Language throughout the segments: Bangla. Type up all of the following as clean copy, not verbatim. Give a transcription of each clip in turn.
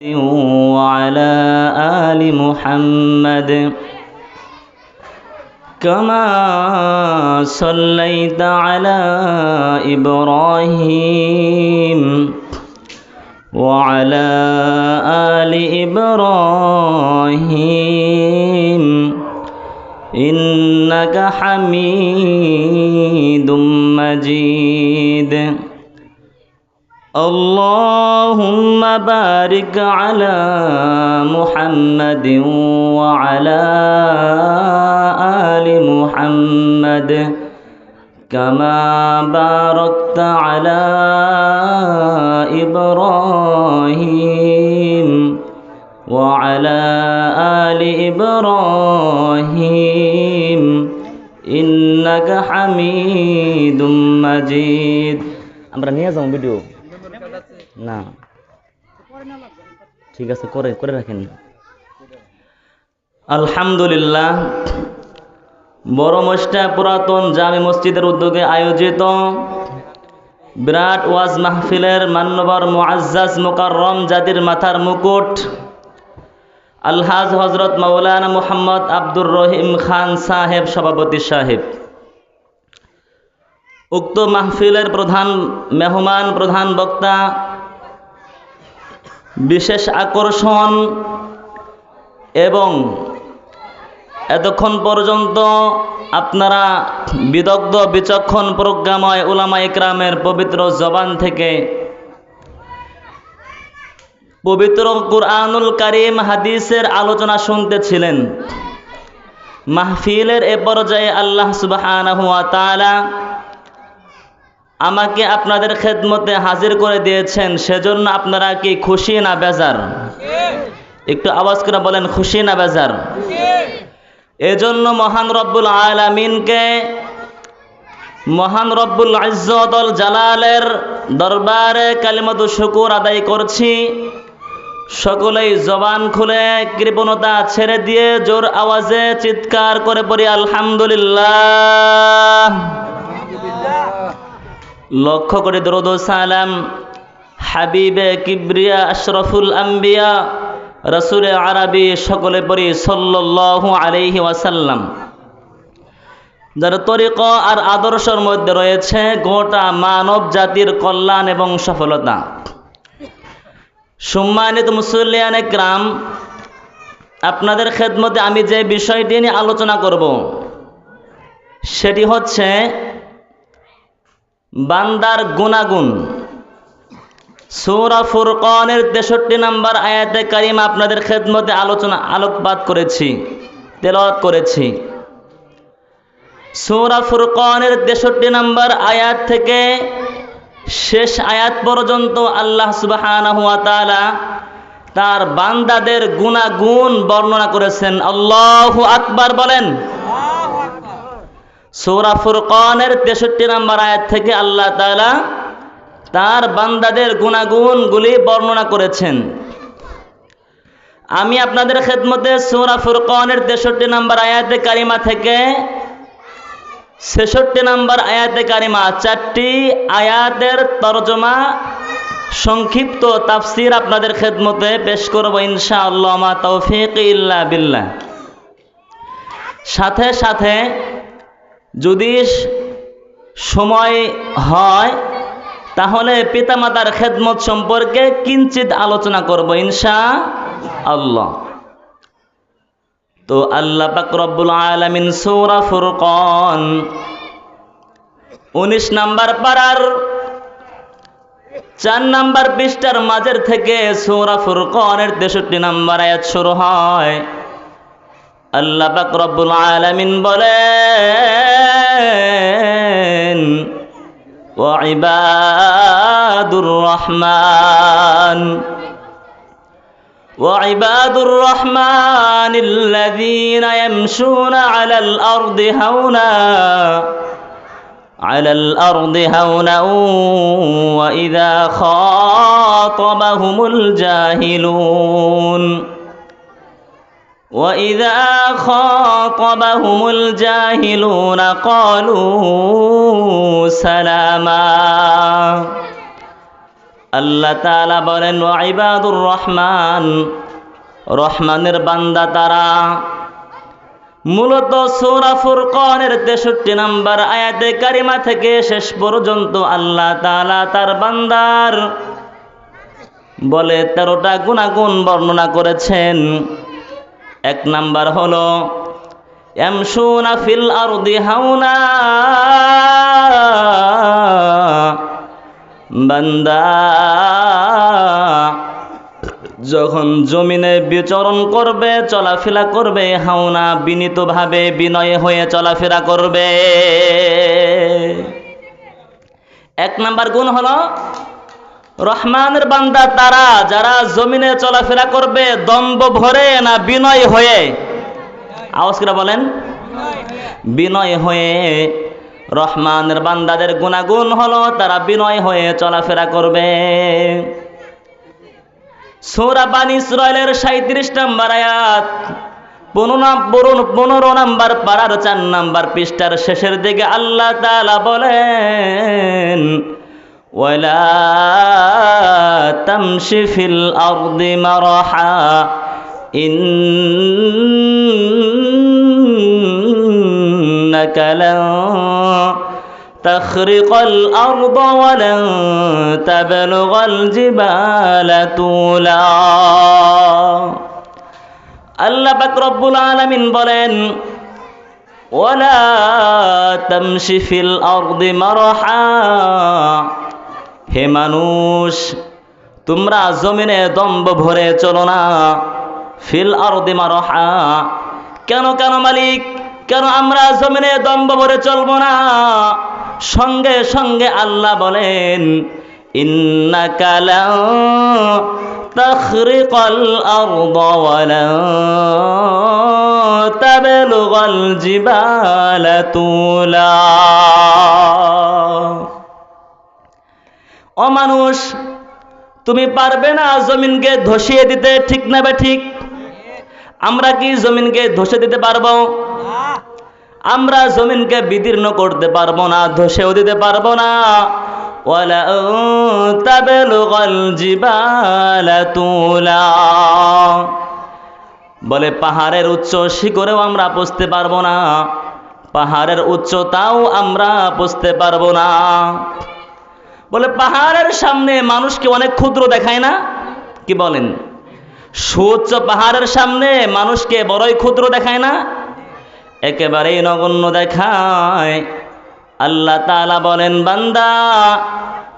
وعلى آل محمد كما صليت على إبراهيم وعلى آل إبراهيم إنك حميد مجيد اللهم بارك على محمد وعلى آل محمد كما باركت على إبراهيم وعلى آل إبراهيم إنك حميد مجيد আমরা নিয়ে যাবো ভিডিও না ঠিক আছে করে রাখেন আলহামদুলিল্লাহ বড় মসজিদ পুরাতন জামে মসজিদের উদ্যোগে আয়োজিত বিরাট ওয়াজ মাহফিলের মান্যবর মুআজ্জাজ মুকাররম জাতির মাথার মুকুট আলহাজ হযরত মাওলানা মুহাম্মদ আব্দুর রহিম খান সাহেব সভাপতি সাহেব উক্ত মাহফিলের প্রধান মেহমান প্রধান বক্তা বিশেষ আকর্ষণ এবং এতক্ষণ পর্যন্ত আপনারা বিদগ্ধ বিচক্ষণ প্রজ্ঞাময় উলামা ইকরামের পবিত্র জবান থেকে পবিত্র কুরআনুল কারীম হাদিসের আলোচনা শুনতেছিলেন। মাহফিলের এ পর্যায়ে আল্লাহ সুবহানাহু ওয়া তাআলা আমাকে আপনাদের খেদমতে হাজির করে দিয়েছেন, সেজন্য আপনারা কি খুশি না বেজার? একটু আওয়াজ করে বলেন, খুশি না বেজার? এজন্য মহান রব্বুল আলামিনকে, মহান রব্বুল ইজ্জতুল জালালের দরবারে কালিমাতু শুকর আদায় করছি। সকলেই জবান খুলে কৃপণতা ছেড়ে দিয়ে জোর আওয়াজে চিৎকার করে পড়ি আলহামদুলিল্লাহ। লক্ষ্য করে দরুদ ও সালাম হাবিবে কিবরিয়া আশরাফুল আম্বিয়া রাসূলে আরবি সকলে পড়ি সাল্লাল্লাহু আলাইহি ওয়াসাল্লাম, যার তরিকা আর আদর্শের মধ্যে রয়েছে গোটা মানব জাতির কল্যাণ এবং সফলতা। সম্মানিত মুসল্লিয়ানে কিরাম, আপনাদের খেদমতে আমি যে বিষয়টি নিয়ে আলোচনা করব সেটি হচ্ছে বান্দার গুনাগুন। সূরা ফুরকানের 63 নম্বর আয়াতে কারিমা আপনাদের খেদমতে আলোকপাত করেছি, তেলাওয়াত করেছি। সূরা ফুরকানের 63 নম্বর আয়াত থেকে শেষ আয়াত পর্যন্ত আল্লাহ সুবহানাহু ওয়া তাআলা তার বান্দাদের গুনাগুন বর্ণনা করেছেন। আল্লাহু আকবার বলেন। সূরা ফুরকানের 63 নম্বর আয়াত থেকে আল্লাহ তাআলা তার বান্দাদের গুনাগুনগুলি বর্ণনা করেছেন। আমি আপনাদের খেদমতে সূরা ফুরকানের 63 নম্বর আয়াতে কারিমা থেকে 66 নম্বর আয়াতে কারিমা, 4টি আয়াতের তরজমা সংক্ষিপ্ত তাফসীর আপনাদের খেদমতে পেশ করব ইনশাআল্লাহ, মা তৌফিক ইল্লা বিল্লাহ। সাথে সাথে যদি সময় হয় তাহলে পিতামাতার খেদমত সম্পর্কে কিঞ্চিত আলোচনা করব ইনশাআল্লাহ। তো আল্লাহ পাক রব্বুল আলামিন সূরা ফুরকান 19 নম্বর পারার 4 নম্বর পৃষ্ঠার মাঝের থেকে সূরা ফুরকানের 63 নম্বর আয়াত শুরু হয়। আল্লাহ পাক রব্বুল আলামিন বলেন, ওয়া ইবাদুর রহমান وعباد الرحمن الذين يمشون على الأرض هونا وإذا خاطبهم الجاهلون وإذا خاطبهم الجاهلون قالوا سلاما আল্লাহ তাআলা বলেন ওয়া ইবাদুর রহমান, রহমানের বান্দা তারা। মূলত সূরা ফুরকানের 63 নম্বর আয়াতে কারিমা থেকে শেষ পর্যন্ত আল্লাহ তাআলা তার বান্দার বলে 13টা গুণাগুণ বর্ণনা করেছেন। 1 নাম্বার হলো ইয়ামশুনা ফিল আরদি হাওনা, বান্দা যখন জমিনে বিচরণ করবে, চলাফেরা করবে, হাওনা বিনীতভাবে বিনয়ে হয়ে চলাফেরা করবে। 1 নাম্বার গুণ হলো রহমানের বান্দা তারা যারা জমিনে চলাফেরা করবে দম্ভ ভরে না বিনয় হয়ে। আওয়াজ করে বলেন, বিনয় হয়ে। রহমানের বান্দাদের গুণাগুণ হলো তারা বিনয় হয়ে চলাফেরা করবে। সূরা বানী ইসরাঈলের 37 নম্বর আয়াত 15 নম্বর পারার 4 নম্বর পৃষ্ঠার শেষের দিকে আল্লাহ তাআলা বলেন ওয়ালা তামশি ফিল আরদি মারহা ইন্নাকা লান তাখরিকাল আরদা ওয়া লান তাবলুগাল জিবালা তুলা। আল্লাহ পাক রব্বুল আলামিন বলেন ওয়ালা তামশি ফিল আরদি মারহা, হে মানুষ তোমরা জমিনে দম্ভ ভরে চলো না। ফিল আরদি মারহা, কেন মালিক, কেন আমরা জমিনে দম্ভ ভরে চলবো না? সঙ্গে সঙ্গে আল্লাহ বলেন ইন্নাকা লান তাখরিকাল আরদা ওয়া লান তাবলুগাল জিবালা তুলা। ও মানুষ, তুমি পারবে না জমিনকে ধসিয়ে দিতে, ঠিক না বে ঠিক? আমরা কি জমিনকে ধসে দিতে পারবো? আমরা জমিনকে বিদীর্ণ করতে পারবো না, ধসেও দিতে পারবো না। ওয়ালা তাবলুগাল জিবালা তুলা, বলে পাহাড়ের উচ্চ শিখরেও আমরা পৌঁছতে পারবো না, পাহাড়ের উচ্চতাও আমরা পৌঁছতে পারবো না। বলে পাহাড়ের সামনে মানুষকে অনেক ক্ষুদ্র দেখায় না? কি বলেন? সুউচ্চ পাহাড়ের সামনে মানুষকে বড়ই ক্ষুদ্র দেখায় না? একেবারেই নগণ্য দেখায়। আল্লাহ তাআলা বলেন বান্দা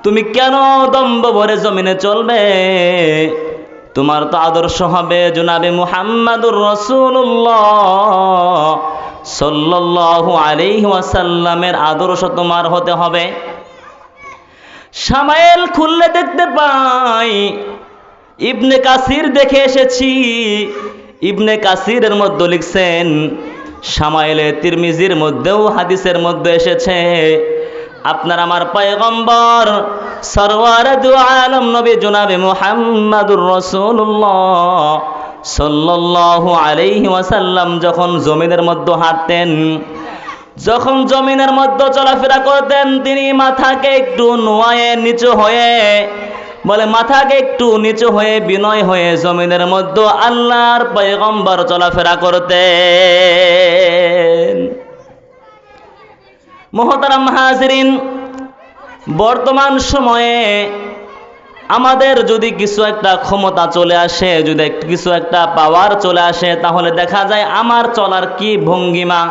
তুমি কেন দম্ভ ভরে জমিনে চলবে? তোমার তো আদর্শ হবে জনাবে মুহাম্মাদুর রাসূলুল্লাহ সাল্লাল্লাহু আলাইহি ওয়াসাল্লামের আদর্শ তোমার হতে হবে। শামাইল খুললে দেখতে পাই, ইবনে কাসির দেখে এসেছি, ইবনে কাসিরের মধ্যে লিখছেন, শামাইলে তিরমিজির মধ্যেও হাদিসের মধ্যে এসেছে, আপনার আমার পয়গম্বর সরওয়ারে দু আলম নবী জনাবে মুহাম্মাদুর রাসূলুল্লাহ সাল্লাল্লাহু আলাইহি ওয়াসাল্লাম যখন জমিনের মধ্যে হাঁটতেন, যখন জমিনের মধ্যে চলাফেরা করতেন, তিনি মাথাকে একটু নোয়ায়ে নিচু হয়ে, বলে মাথাকে একটু নিচু হয়ে বিনয় হয়ে জমিনের মধ্যে আল্লাহর পয়গম্বর চলাফেরা করতেন। মুহতারাম হাজিরিন, বর্তমান সময়ে আমাদের যদি কিছু একটা ক্ষমতা চলে আসে, যদি কিছু একটা পাওয়ার চলে আসে, তাহলে দেখা যায় আমার চলার কি ভঙ্গিমা,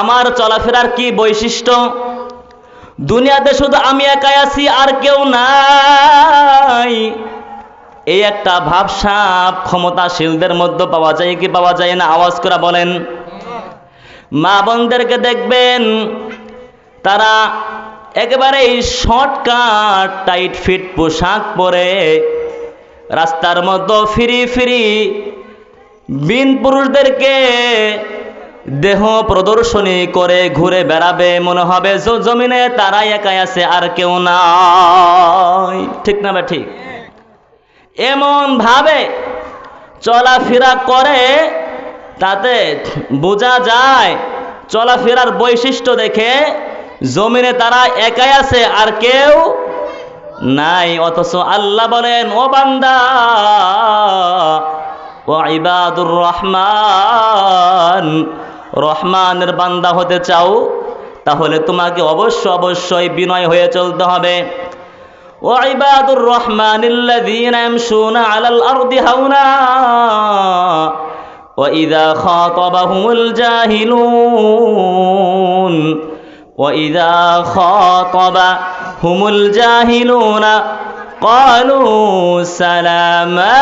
আমার চলাফেরার কি বৈশিষ্ট্য, দুনিয়াতে শুধু আমি একাই আছি আর কেউ নাই, এই একটা ভাবসাব ক্ষমতাশীলদের মধ্যে পাওয়া যায় কি পাওয়া যায় না? আওয়াজ করে বলেন। মা বোনদেরকে দেখবেন তারা একেবারে শর্টকাট টাইট ফিট পোশাক পরে রাস্তার মধ্যে ফিরি বিন পুরুষদেরকে দেহ প্রদর্শনী করে ঘুরে বেড়াবে, মনে হবে জমিনে তারাই একাই আছে আর কেউ নাই, ঠিক না? ঠিক এমন ভাবে চলাফেরা করে, তাতে বোঝা যায় চলাফেরার বৈশিষ্ট্য দেখে জমিনে তারা একাই আছে আর কেউ নাই। অথচ আল্লাহ বলেন, ও বান্দা, ও ইবাদুর রহমান, রহমানের বান্দা হতে চাও তাহলে তোমাকে অবশ্যই বিনয় হয়ে চলতে হবে। ও ইবাদুর রহমানিল্লাযীনা ইয়ামশুনা আলাল আরদি হাওনা ওয়া ইযা খাতাবাহুমুল জাহিলুন وَإِذَا خَاطَبَهُمُ الْجَاهِلُونَ قَالُوا سَلَامًا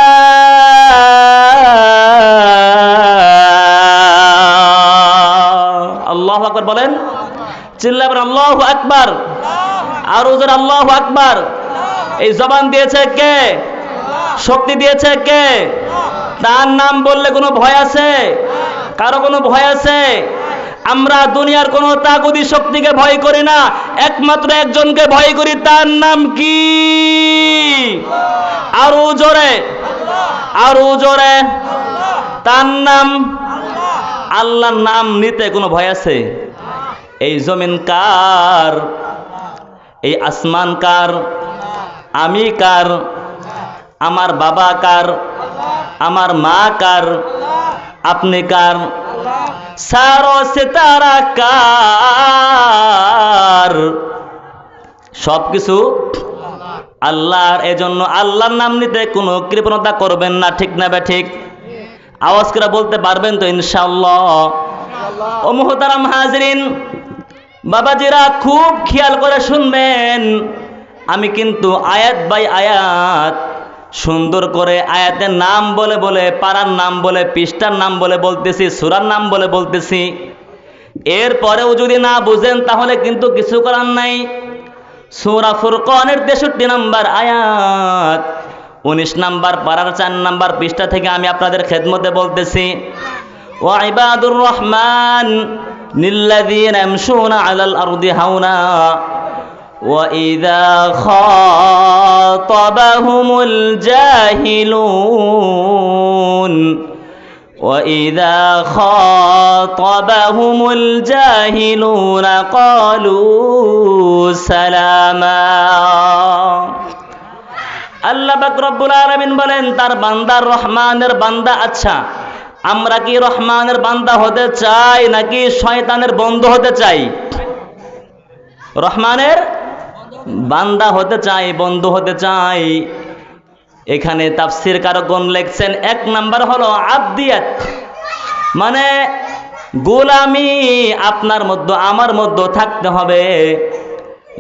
আল্লাহু আকবার বলেন, চিল্লাবেন আল্লাহু আকবার, আর জোরে আল্লাহু আকবার। এই জবান দিয়েছে কে? শক্তি দিয়েছে কে? তার নাম বললে কোনো ভয় আছে? কারো কোনো ভয় আছে? আমরা দুনিয়ার কোন তাগুতি শক্তিকে ভয় করি না, একমাত্র একজনকে ভয় করি। তার নাম কি? আরো জোরে, আরো জোরে। তার নাম আল্লাহর নাম নিতে কোনো ভয় আছে? এই জমিন কার? এই আসমান কার? আমি কার? আমার বাবা কার? আমার মা কার? আপনি কার? সারো সিতারা কার? সবকিছু আল্লাহর। এজন্য আল্লাহর নাম নিতে কোনো কৃপণতা করবেন না, ঠিক না বে ঠিক? আওয়াজ করে বলতে পারবেন তো ইনশাআল্লাহ? ও মুহতারাম হাজরিন, বাবাজিরা খুব খেয়াল করে শুনবেন। আমি কিন্তু আয়াত বাই আয়াত সুন্দর করে আয়াতের নাম বলে বলে, পারার নাম বলে, পৃষ্ঠার নাম বলে বলতেছি, সূরার নাম বলে বলতেছি। এরপরেও যদি না বুঝেন তাহলে কিন্তু কিছু করার নাই। সূরা ফুরকানের 63 নম্বর আয়াত 19 নম্বর পারার 4 নম্বর পৃষ্ঠা থেকে আমি আপনাদের খেদমতে বলতেছি, ওয়া ইবাদুর রহমান নিল্লাযীনা ইয়ামশুনা আলাল আরদি হাওনা وَإِذَا خَاطَبَهُمُ الْجَاهِلُونَ وَإِذَا خَاطَبَهُمُ الْجَاهِلُونَ قَالُوا سَلَامًا। আল্লাহ পাক রব্বুল আলামিন বলেন, তার বান্দার রহমানের বান্দা। আচ্ছা, আমরা কি রহমানের বান্দা হতে চাই নাকি শয়তানের বন্ধু হতে চাই? রহমানের বান্দা হতে চাই, বন্ধু হতে চাই। এখানে তাফসীর কারকগণ লিখছেন, 1 নাম্বার হলো আবদিয়াত, মানে গোলামি আপনার মধ্যে আমার মধ্যে থাকতে হবে।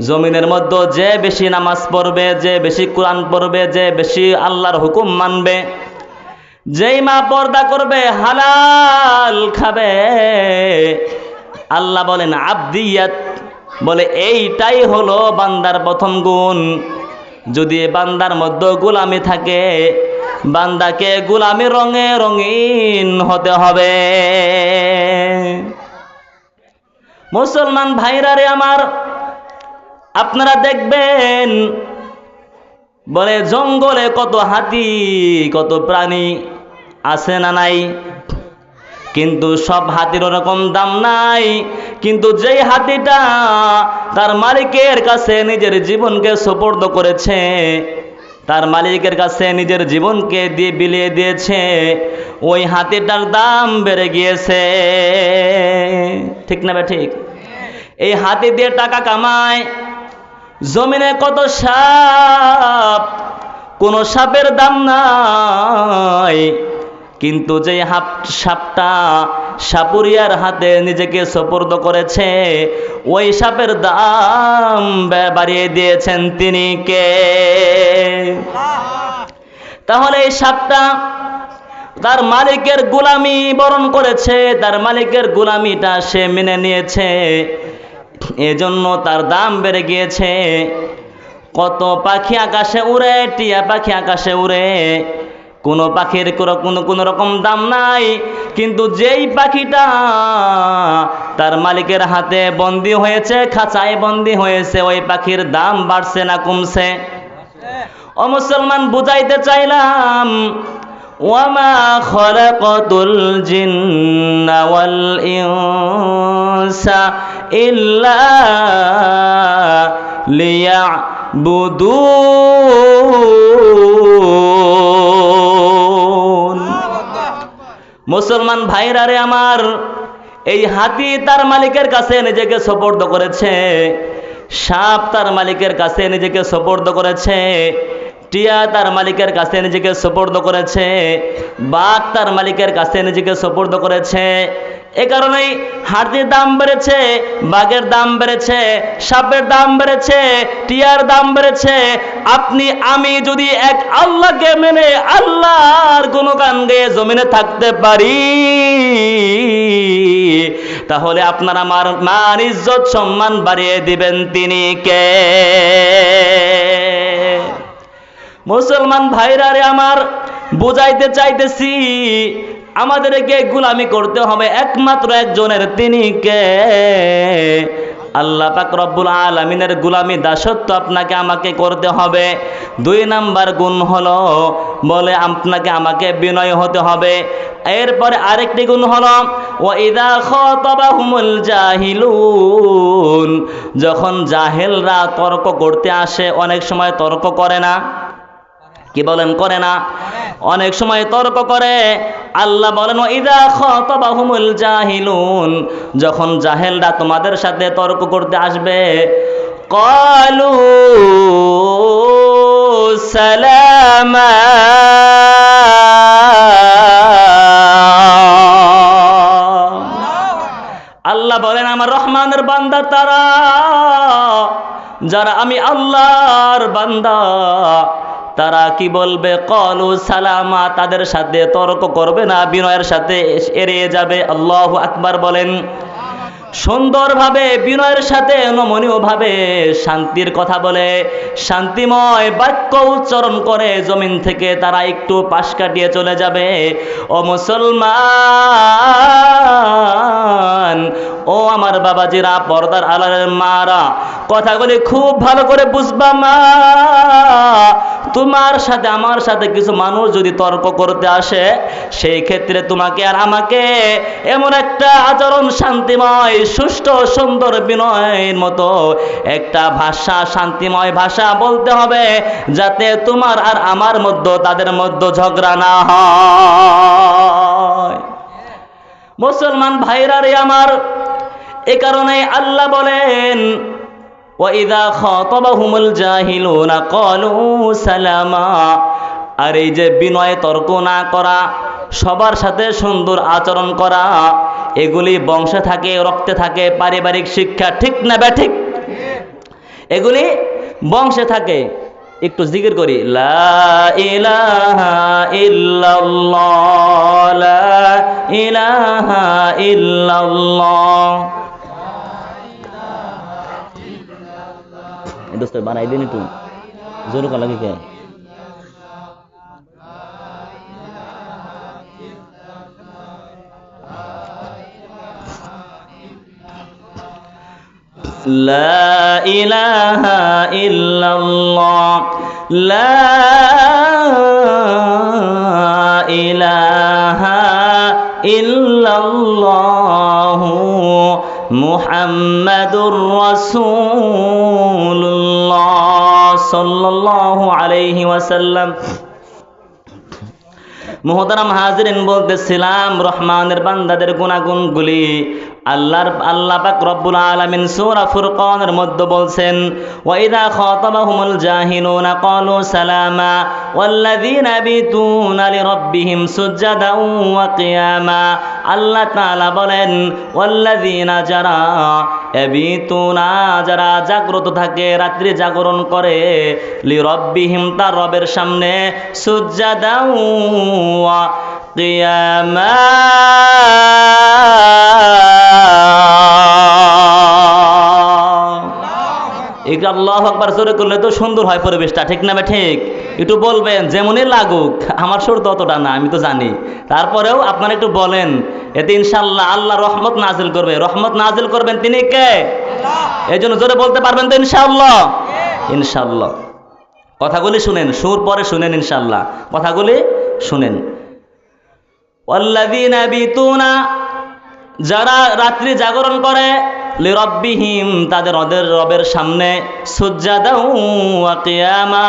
জমিনের মধ্যে যে বেশি নামাজ পড়বে, যে বেশি কোরআন পড়বে, যে বেশি আল্লাহর হুকুম মানবে, যেই মা পর্দা করবে, হালাল খাবে, আল্লাহ বলেন আবদিয়াত, বলে এইটাই হলো বান্দার প্রথম গুণ। যদি বান্দার মধ্যে গোলামি থাকে, বান্দাকে গোলামি রঙে রঙিন হতে হবে। মুসলমান ভাইরা রে আমার, আপনারা দেখবেন বলে জঙ্গলে কত হাতি, কত প্রাণী আছে না নাই? কিন্তু সব হাতির ওরকম দাম নাই। কিন্তু যেই হাতিটা তার মালিকের কাছে নিজের জীবনকে সুপর্দ করেছে, তার মালিকের কাছে নিজের জীবনকে দিয়ে বিলিয়ে দিয়েছে, ওই হাতিটার দাম বেড়ে গিয়েছে, ঠিক না বে ঠিক? এই হাতি দিয়ে টাকা কামায়। জমিনে কত সাপ, কোন সাপের দাম নাই। কিন্তু যে সাপটা সাপুরিয়ার হাতে নিজেকে সুপর্দ করেছে, ওই সাপের দাম বাড়িয়ে দিয়েছেন তিনি কে? তাহলে এই সাপটা তার মালিকের গোলামি বরণ করেছে, তার মালিকের গোলামিটা সে মেনে নিয়েছে, এজন্য তার দাম বেড়ে গিয়েছে। কত পাখি আকাশে উড়ে, টিয়া পাখি আকাশে উড়ে, কোনো পাখির কোনো রকম দাম নাই। কিন্তু যেই পাখিটা তার মালিকের হাতে বন্দী হয়েছে, খাঁচায় বন্দী হয়েছে, ওই পাখির দাম বাড়ছে না কমছে? ও মুসলমান, বুঝাইতে চাইলাম, ওয়ামা খলাকাতুল জিন্না ওয়াল ইনসা ইল্লা বুদুন। মুসলমান ভাইরা রে আমার, এই হাতি তার মালিকের কাছে নিজেকে সোপর্দ করেছে, সাপ তার মালিকের কাছে নিজেকে সোপর্দ করেছে, টিয়া তার মালিকের কাছে নিজেকে সোপর্দ করেছে, বাঘ তার মালিকের কাছে নিজেকে সোপর্দ করেছে। এ কারণেই হাতির দাম বেড়েছে, বাঘের দাম বেড়েছে, সাপের দাম বেড়েছে, টিয়ার দাম বেড়েছে। আপনি আমি যদি এক আল্লাহকে মেনে আল্লাহর গুণগান গেয়ে জমিনে থাকতে পারি, তাহলে আপনার আমার মান ইজ্জত সম্মান বাড়িয়ে দিবেন তিনি কে? মুসলমান ভাইরা রে আমার, বুঝাইতে চাইতেছি আমাদেরকে গোলামি করতে হবে একমাত্র একজনের, তিনি কে? আল্লাহ পাক রব্বুল আলামিনের গোলামি দাসত্ব আপনাকে আমাকে করতে হবে। 2 নাম্বার গুণ হলো, বলে আপনাকে আমাকে বিনয় হতে হবে। এরপরে আরেকটি গুণ হলো ওয়াইদা খাতাবাহুমুল জাহিলুন, যখন জাহেলরা তর্ক করতে আসে, অনেক সময় তর্ক করে না, কি বলেন করে না? অনেক সময় তর্ক করে। আল্লাহ বলেন ওয়াইদা খাতাবাহুমুল জাহিলুন, যখন জাহেলরা তোমাদের সাথে তর্ক করতে আসবে, ক্বালু সালামা, আল্লাহ বলেন আমার রহমানের বান্দা তারা, যারা আমি আল্লাহর বান্দা, তারা কি বলবে? ক্বালু সালামা, তাদের সাথে তর্ক করবে না, বিনয়ের সাথে এড়িয়ে যাবে। আল্লাহু আকবার বলেন। সুন্দরভাবে বিনয়ের সাথে নমনীয়ভাবে শান্তির কথা বলে, শান্তিময় বাক্য উচ্চারণ করে জমিন থেকে তারা একটু পাশ কাটিয়ে চলে যাবে। ও মুসলমান, ও আমার বাবাজিরা, পর্দার আড়ালের মারা, কথাগুলি খুব ভালো করে বুঝবা মা। তোমার সাথে আমার সাথে কিছু মানুষ যদি তর্ক করতে আসে, সেই ক্ষেত্রে তোমাকে আর আমাকে এমন একটা আচরণ, শান্তিময় সুষ্ঠু সুন্দর বিনয়ের মতো একটা ভাষা, শান্তিময় ভাষা বলতে হবে, যাতে তোমার আর আমার মধ্যে, তাদের মধ্যে ঝগড়া না হয়। মুসলমান ভাইরা রে আমার, এ কারণে আল্লাহ বলেন ওয়াইদা খাতাবাহুমুল জাহিলুনা ক্বালু সালামা। আর এই যে বিনয়, তর্ক না করা, সবার সাথে সুন্দর আচরণ করা, এগুলি বংশে থাকে, রক্তে থাকে, পারিবারিক শিক্ষা, ঠিক না ব্যাঠিক? এগুলি বংশে থাকে। একটু জিকির করি, লা ইলাহা ইল্লাল্লাহ, লা ইলাহা ইল্লাল্লাহ। দোস্ত বানাই দিন একটু জোর কর লাগে কে? লা ইলাহা ইল্লাল্লাহ, লা ইলাহা ইল্লাল্লাহ মুহাম্মাদুর রাসূলুল্লাহ সাল্লাল্লাহু আলাইহি ওয়াসাল্লাম। মুহতারাম হাজিরিন, বলতেছিলাম রহমানের বান্দাদের গুণাগুণগুলি আল্লাহ পাক রব্বুল আলামিন সূরা ফুরকানের মধ্যে বলছেন ওয়াইদা খাতাবাহুমুল জাহিলুনা ক্বালু সালামা ওয়াল্লাযীনা ইয়াবিতুনা লিরাব্বিহিম সুজদান ওয়া কিয়ামা। আল্লাহ তাআলা বলেন ওয়াল্লাযীনা, যারা ইয়াবিতুনা, যারা জাগ্রত থাকে, রাত্রি জাগরণ করে, লিরাব্বিহিম, তার রবের সামনে, সুজদান ওয়া কিয়ামা। একটু আল্লাহু আকবার জোরে করলে তো সুন্দর হয় পরিবেশটা, ঠিক না ঠিক? একটু বলবেন, যেমনই লাগুক, আমার সুর তো অতটা না, আমি তো জানি, তারপরেও আপনারা একটু বলেন, এতে ইনশাআল্লাহ আল্লাহ রহমত নাজিল করবে। রহমত নাজিল করবেন তিনি কে? আল্লাহ। এই জন্য জোরে বলতে পারবেন তো ইনশাআল্লাহ? ইনশাআল্লাহ। কথাগুলি শুনেন, সুর পরে শুনেন, ইনশাআল্লাহ কথাগুলি শুনেন। ওয়াল্লাযীনা ইয়াবিতুনা, যারা রাত্রি জাগরণ করে, লিরাব্বিহিম তাদের ওদের রবের সামনে সুজদাও ওয়া কিয়ামা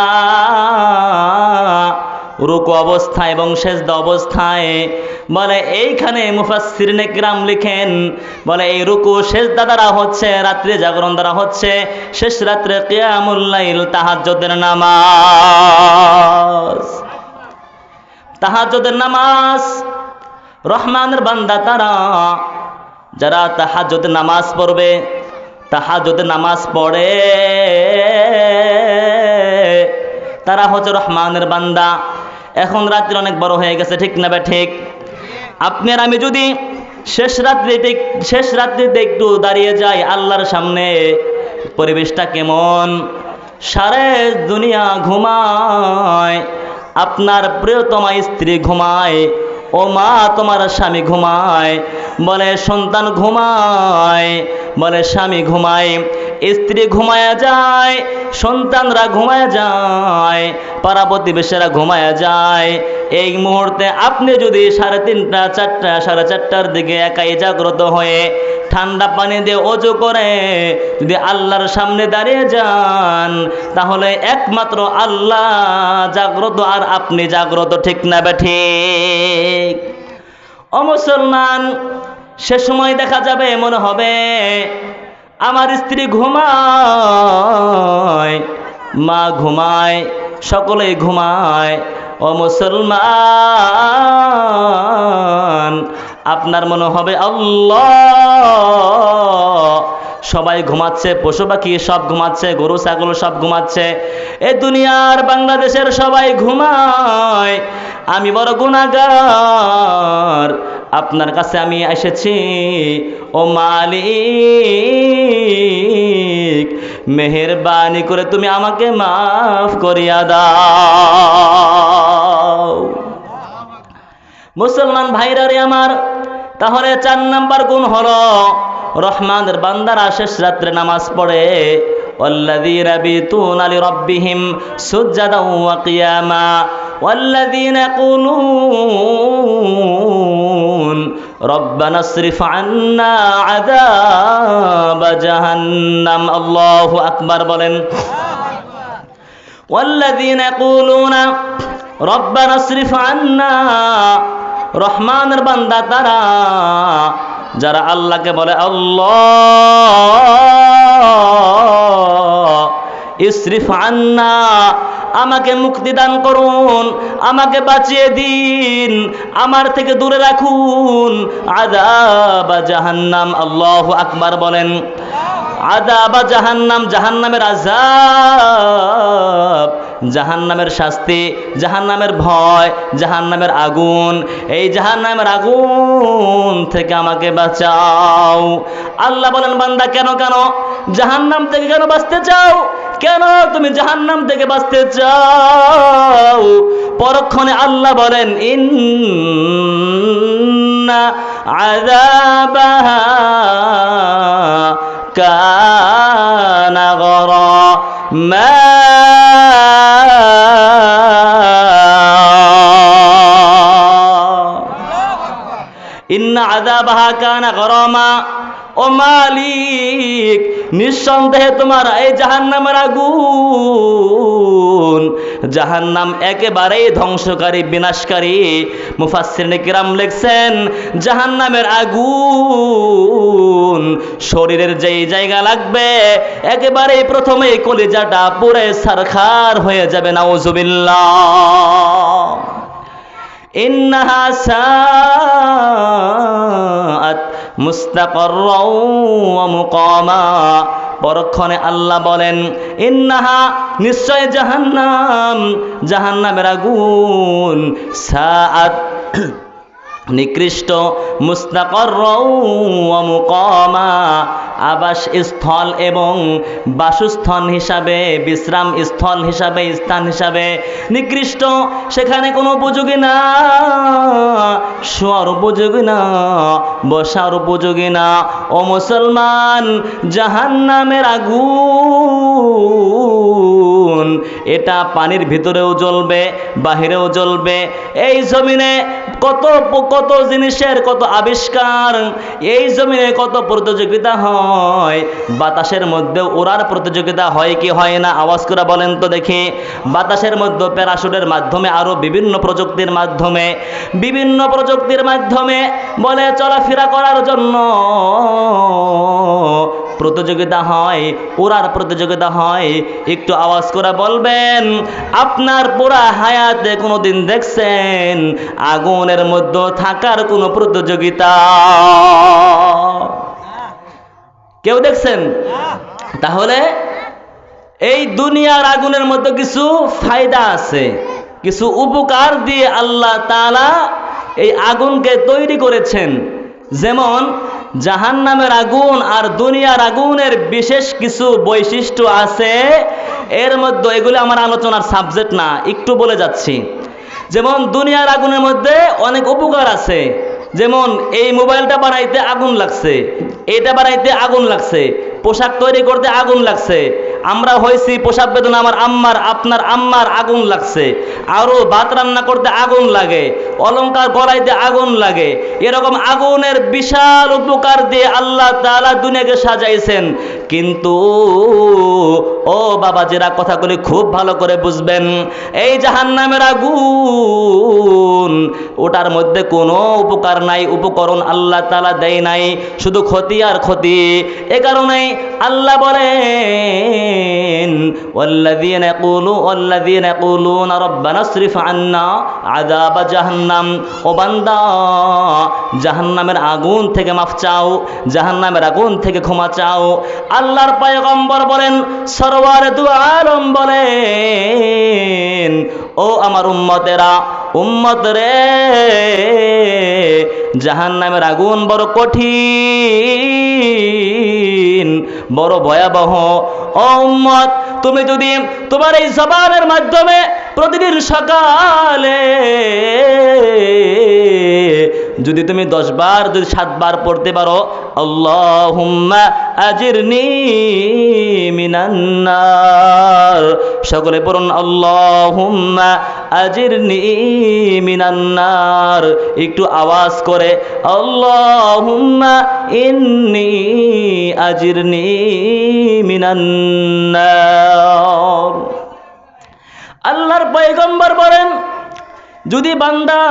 রুকু অবস্থায় এবং সেজদা অবস্থায়। বলে এইখানে মুফাসসিরিনে কিরাম লিখেন, বলে এই রুকু সেজদা দ্বারা হচ্ছে রাত্রি জাগরণ দ্বারা হচ্ছে শেষ রাত্রে কিয়ামুল লাইল, তাহাজ্জুদের নামাজ। তাহাজ্জুদের নামাজ রহমানের বান্দা তারা যারা তাহাজ্জুদের নামাজ পড়বে, তাহাজ্জুদের নামাজ পড়ে তারা হচ্ছে রহমানের বান্দা। এখন রাত্রি অনেক বড় হয়ে গেছে, ঠিক না ঠিক? আপনি আর আমি যদি শেষ রাত্রিতে একটু দাঁড়িয়ে যাই আল্লাহর সামনে, পরিবেশটা কেমন? সারে দুনিয়া ঘুমায়, আপনার প্রিয়তমা স্ত্রী ঘুমায়, ও মা তোমার স্বামী ঘুমায়, বলে সন্তান ঘুমায়, বলে স্বামী ঘুমায়, স্ত্রী ঘুমায়া যায়, সন্তানরা ঘুমায়া যায়, পাড়া প্রতিবেশীরা ঘুমায়া যায়। এই মুহূর্তে আপনি যদি 3:30 4টা 4:30টার দিকে একাই জাগ্রত হয়ে ঠান্ডা পানি দিয়ে ওযু করে যদি আল্লাহর সামনে দাঁড়িয়ে যান, তাহলে একমাত্র আল্লাহ জাগ্রত আর আপনি জাগ্রত, ঠিক না ঠিক? ও মুসলমান, সে সময় দেখা যাবে মনে হবে আমার স্ত্রী ঘুমায়, মা ঘুমায়, সকলেই ঘুমায়। ও মুসলমান, আপনার মনে হবে আল্লাহ সবাই ঘুমাচ্ছে, পশু পাখি সব ঘুমাচ্ছে, গরু ছাগল সব ঘুমাচ্ছে, এ দুনিয়ার বাংলাদেশের সবাই ঘুমায়, আমি বড় গুনাহগার, আপনার কাছে আমি এসেছি। ও মালিক, মেহেরবানি করে তুমি আমাকে মাফ করিয়া দাও। মুসলমান ভাইরা রে আমার, তাহলে 4 নাম্বার গুণ হলো রহমানের বান্দারা শেষ রাত্রে নামাজ পড়ে। والذين يبيتون لربهم سجدا وقياما والذين يقولون ربنا اصرف عنا عذاب جهنم الله أكبر বলেন والذين يقولون ربنا اصرف عنا রহমানের বান্দা তারা যারা আল্লাহকে বলে আল্লাহ ইসরিফ আন্না, আমাকে মুক্তি দান করুন, আমাকে বাঁচিয়ে দিন, আমার থেকে দূরে রাখুন আযাব জাহান্নাম। আল্লাহু আকবার বলেন। আযাব জাহান্নাম, জাহান্নামের আযাব, জাহান্নামের শাস্তি, জাহান্নামের ভয়, জাহান্নামের আগুন, এই জাহান্নামের আগুন থেকে আমাকে বাঁচাও। আল্লাহ বলেন বান্দা কেন জাহান্নাম থেকে কেন বাঁচতে চাও? কেন তুমি জাহান্নাম থেকে বাঁচতে চাও? পরক্ষণে আল্লাহ বলেন ইন্না আযাবাহা কানা গরামা, ইন্না আযাবাহা কানা গরামা। ও মালিক, নিঃসন্দেহে তোমার এই জাহান্নামের আগুন, জাহান্নাম একেবারেই ধ্বংসকারী, বিনাশকারী। মুফাসসিরিনে কিরাম লিখছেন জাহান্নামের আগুন শরীরের যেই জায়গা লাগবে একেবারেই প্রথমেই কলিজাটা পুরে ছারখার হয়ে যাবে, নাউযুবিল্লাহ। ইন্নাহা সাআত মুস্তাকাররাও ওয়া মুকামা। পরক্ষণে আল্লাহ বলেন ইন্নাহা, নিশ্চয় জাহান্নাম, জাহান্নামের আগুন, সাআত নিকৃষ্ট, মুস্তাকাররাও ওয়া মুকামা, আবাস স্থল এবং বাসস্থান হিসাবে, বিশ্রাম স্থল হিসাবে, স্থান হিসাবে নিকৃষ্ট। সেখানে কোনো উপযোগী না, শোয়ার উপযোগী না, বসার উপযোগী না। ও মুসলমান, জাহান্নামের আগুন এটা পানির ভিতরেও জ্বলবে, বাহিরেও জ্বলবে। এই জমিনে কত কত জিনিসের কত আবিষ্কার, এই জমিনে কত প্রতিযোগিতা হয়, বাতাসের মধ্যে ওড়ার প্রতিযোগিতা হয় কি হয় না? আওয়াজ করে বলেন তো দেখি। বাতাসের মধ্যে প্যারাশুটের মাধ্যমে, আরো বিভিন্ন প্রযুক্তির মাধ্যমে বলে চলাফেরা করার জন্য প্রতিযোগিতা হয়, ওড়ার প্রতিযোগিতা হয়। একটু আওয়াজ করে বলবেন, আপনার পুরা হায়াতে কোনোদিন দেখছেন আগুনের মধ্যে থাকার কোনো প্রতিযোগিতা? কেউ দেখছেন? তাহলে এই দুনিয়ার আগুনের মধ্যে কিছু ফায়দা আছে, কিছু উপকার দিয়ে আল্লাহ তাআলা এই আগুনকে তৈরি করেছেন। যেমন জাহান্নামের আগুন আর দুনিয়ার আগুনের বিশেষ কিছু বৈশিষ্ট্য আছে। এর মধ্যে এগুলো আমার আলোচনার সাবজেক্ট না, একটু বলে যাচ্ছি। যেমন দুনিয়ার আগুনের মধ্যে অনেক উপকার আছে। যেমন এই মোবাইলটা বানাইতে আগুন লাগছে, এটা বানাইতে আগুন লাগছে, পোশাক তৈরি করতে আগুন লাগছে, আমরা হয়েছি প্রসাব বেদনা আমার আম্মার, আপনার আম্মার আগুন লাগছে, আরো ভাত রান্না করতে আগুন লাগে, অলংকার গলাইতে আগুন লাগে। এরকম আগুনের বিশাল উপকার দিয়ে আল্লাহ তাআলা দুনিয়াকে সাজাইছেন। কিন্তু ও বাবাজিরা, কথাগুলি খুব ভালো করে বুঝবেন। এই জাহান্নামের আগুন, ওটার মধ্যে কোনো উপকার নাই, উপকরণ আল্লাহ তাআলা দেয় নাই, শুধু ক্ষতি আর ক্ষতি। এ কারণেই আল্লাহ বলেন, ওয়াল্লাযীনা ইয়াকুলুনা রাব্বানা ইসরিফ আন্না আযাবা জাহান্নাম। ও বান্দা, জাহান্নামের আগুন থেকে মাফ চাও, জাহান্নামের আগুন থেকে ক্ষমা চাও। আল্লাহর পয়গম্বর বলেন, সরওয়ারে দু আলম বলেন, ও আমার উম্মত রে, জাহান্নামের আগুন বড় কঠিন, বড় ভয়াবহ। ও উম্মত, তুমি যদি তোমার এই জবানের মাধ্যমে প্রতিদিন সকালে যদি তুমি 10 বার, যদি 7 বার পড়তে পারো, আল্লাহুম্মা আজিরনি মিনান নার, সকলে পড়ুন আল্লাহুম্মা আজিরনি মিনান নার। একটু আওয়াজ করে, আল্লাহুম্মা ইন্নী আজিরনি মিনান নার। আল্লাহর পয়গম্বর বলেন, যদি বান্দা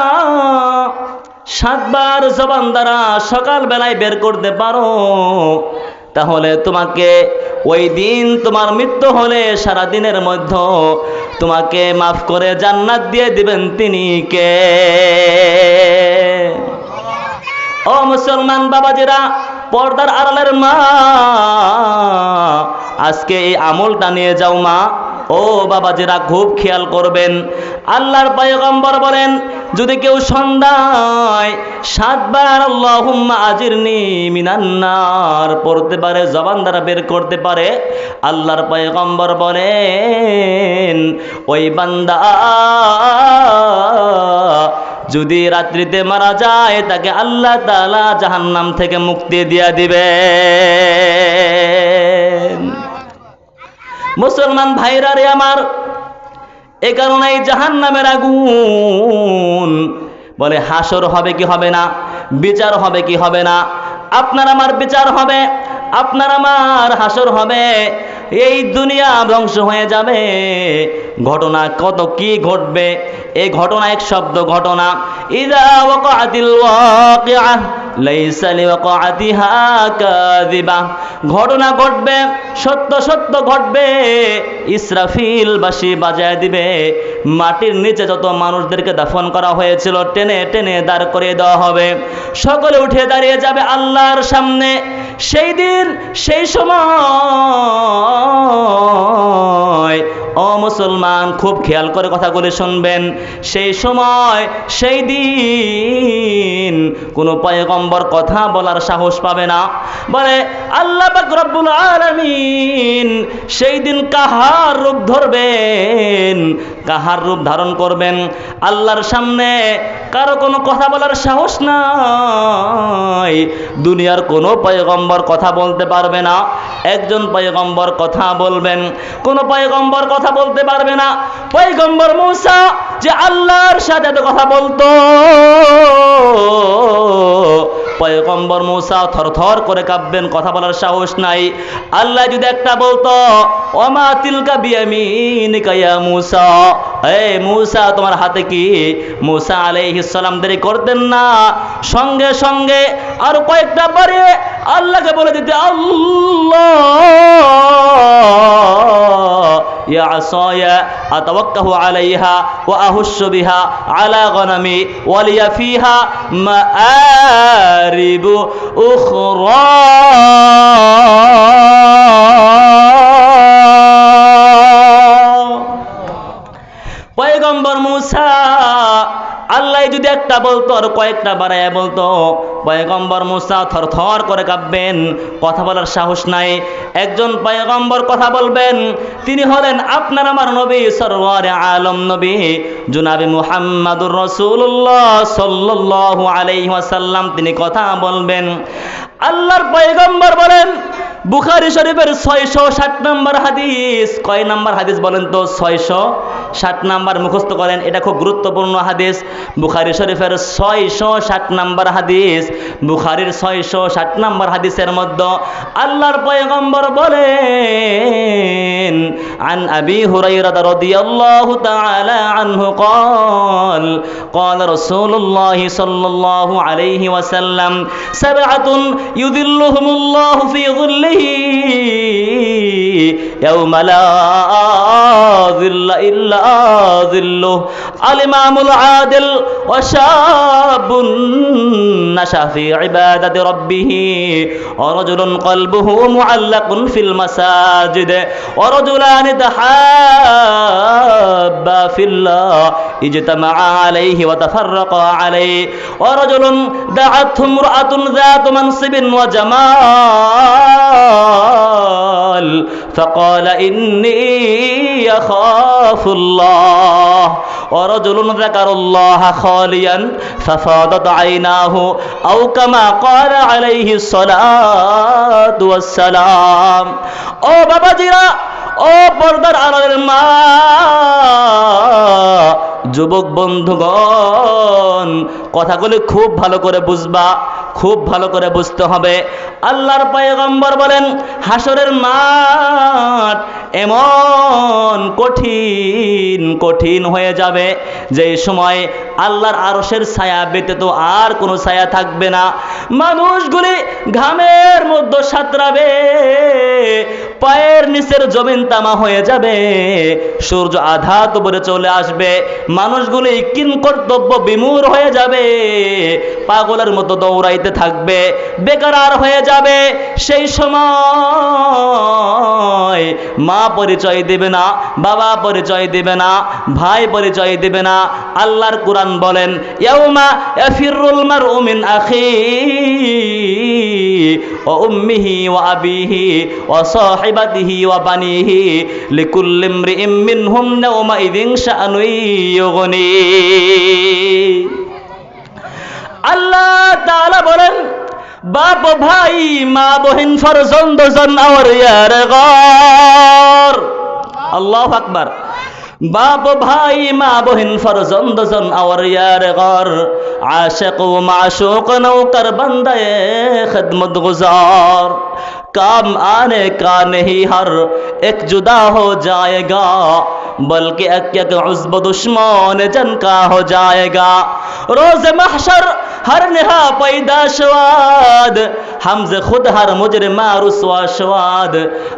7 বার জবান দ্বারা সকাল বেলায় বের করতে পারো, তাহলে তোমাকে ওই দিন তোমার মৃত্যু হলে সারা দিনের মধ্যে তোমাকে মাফ করে জান্নাত দিয়ে দিবেন তিনি কে? ও মুসলমান বাবাজিরা, পর্দার আড়ালের মা, আজকে এই আমলটা নিয়ে যাও মা। ও বাবাজিরা, খুব খেয়াল করবেন। আল্লাহর পয়গম্বর বলেন, যদি কেউ সন্ধ্যায় 7 বার আল্লাহুম্মা আজিরনি মিনান নার পড়তে পারে, জবান দ্বারা বের করতে পারে, আল্লাহর পয়গম্বর বলেন, ওই বান্দা যদি রাত্রিতে মারা যায়, তাকে আল্লাহ তাআলা জাহান্নাম থেকে মুক্তি দিয়ে দিবেন। মুসলমান ভাইরা রে আমার, এ কারণেই জাহান্নামের আগুন বলে হাসর হবে কি হবে না, বিচার হবে কি হবে না? আপনার আমার বিচার হবে, আপনার আমার হাসর হবে। এই দুনিয়া ধ্বংস হয়ে যাবে, ঘটনা কত কি ঘটবে। এই ঘটনা এক শব্দ ঘটনা। ইযা ওয়াকাআতিল ওয়াকিআহ লাইসা লিওয়াকাআতিহা কাযিবা। ঘটনা ঘটবে, সত্য সত্য ঘটবে। ইসরাফিল বাঁশি বাজায় দিবে, মাটির নিচে যত মানুষদেরকে দাফন করা হয়েছিল টেনে টেনে দাঁড় করিয়ে দেওয়া হবে, সকলে উঠে দাঁড়িয়ে যাবে আল্লাহর সামনে। সেই দিন, সেই সময়, ও মুসলমান খুব খেয়াল করে কথাগুলি শুনবেন, সেই সময়, সেই দিন কোন পয়গম্বর কথা বলার সাহস পাবে না। বলে আল্লাহ পাক রব্বুল আলামিন সেই দিন কাহার রূপ ধরবেন, কাহার রূপ ধারণ করবেন। আল্লাহর সামনে কারো কোনো কথা বলার সাহস নাই। দুনিয়ার কোনো পয়গম্বর কথা বলতে পারবে না। একজন পয়গম্বর কথা বলবেন, কোন পয়গম্বর কথা বলতে পারবে না। পয়গম্বর মূসা যে আল্লাহর সাথে কথা বলতো, পয়গম্বর মূসা থরথর করে কাঁপবেন, কথা বলার সাহস নাই। আল্লাহ যদি একটা বলতো ওমা তিলকা বিয়ামিনিকা ইয়া মূসা, হে মূসা তোমার হাতে কি, মূসা আলাইহিস সালাম দেরি করতেন না, সঙ্গে সঙ্গে আর কয়েকটা বারে আল্লাহকে বলে দিতে, আল্লাহ ইয়া আসায়া আতাওয়াক্কাহু আলাইহা ওয়া আহুশু বিহা আলা গনামি ওয়া লিয়া ফিহা মাআরিবু উখরা। পয়গম্বর মূসা আল্লাহ যদি একটা বলতো আর কয়েকটা বাড়ায় বলতো, পয়গম্বর মূসা থরথর করে কাঁপবেন, কথা বলার সাহস নাই। একজন পয়গম্বর কথা বলবেন, তিনি হলেন আপনার আমার নবী সরওয়ারে আলম নবী জনাবে মুহাম্মাদুর রাসূলুল্লাহ সাল্লাল্লাহু আলাইহি ওয়াসাল্লাম, তিনি কথা বলবেন। আল্লাহর পয়গম্বর বলেন বুখারী শরীফের 660 নম্বর হাদিস, কয় নম্বর হাদিস বলেন তো? 660 নম্বর, মুখস্থ করেন, এটা খুব গুরুত্বপূর্ণ হাদিস। বুখারী শরীফের 660 নম্বর হাদিস, বুখারীর 660 নম্বর হাদিসের মধ্যে আল্লাহর পয়গম্বর বলেন আন আবি হুরায়রা রাদিয়াল্লাহু তাআলা আনহু قال قال رسول الله صلى الله عليه وسلم سبعة يذلهم الله في ظله يوم لا ظل إلا ظله الإمام العادل وشاب نشأ في عبادة ربه ورجل قلبه معلق في المساجد ورجلان تحابا في الله اجتمعا عليه وتفرقا عليه ورجل دعته امرأة ذات منصب وجمال فقال إني أخاف الله ورجل ذكر الله خاليا ففاضت عيناه أو كما قال عليه الصلاة والسلام। ও বাবাজিরা, ও পর্দার আড়ালের মা, যুবক বন্ধুগণ, কথাগুলি খুব ভালো করে বুঝবা, খুব ভালো করে বুঝতে হবে। আল্লাহর পয়গম্বর বলেন হাসরের মাঠ এমন কঠিন কঠিন হয়ে যাবে যে সময় আল্লাহর আরশের ছায়া ব্যতীত আর কোনো ছায়া থাকবে না। মানুষগুলি ঘামের মধ্যে সাঁতরাবে, পায়ের নিচের জমিন তামা হয়ে যাবে, সূর্য আধাত উপরে চলে আসবে, মানুষগুলি কিন কর্তব্য বিমূঢ় হয়ে যাবে, পাগলের মতো দৌড়াইতে থাকবে, বেকার হয়ে যাবে। সেই সময় মা পরিচয় দিবে না, বাবা পরিচয় দিবে না, ভাই পরিচয় দিবে না। আল্লাহর কুরআন বলেন ইয়াউমা ইয়াফিরুল মারউ মিন আখিহি ওয়া উম্মিহি ওয়া আবিহি ওয়া সাহিবাতিহি ওয়া বানিহি লিকুল্লি ইমরিইম মিনহুম ইয়াউমা ইযিন শাআনু ইউগনি। আল্লাহ তাআলা বলেন বাপ ভাই মা বহিন ফরজন্দ জন আর ইয়ার গর। আল্লাহু আকবার। বাপ ভাই মা বহিন ফরজন্দ জন আর ইয়ার গর, আশিক ও মাশুক নৌকর বন্দায়ে খিদমত গুজার, काम आने का नहीं हर एक जुदा हो जाएगा बल्कि एक एक उज़्ब दुश्मन जन का हो जाएगा। रोज़ महशर हर नेहा पैदा शवाद हमज़े खुद हर मुजरिमा रुसवा शवाद,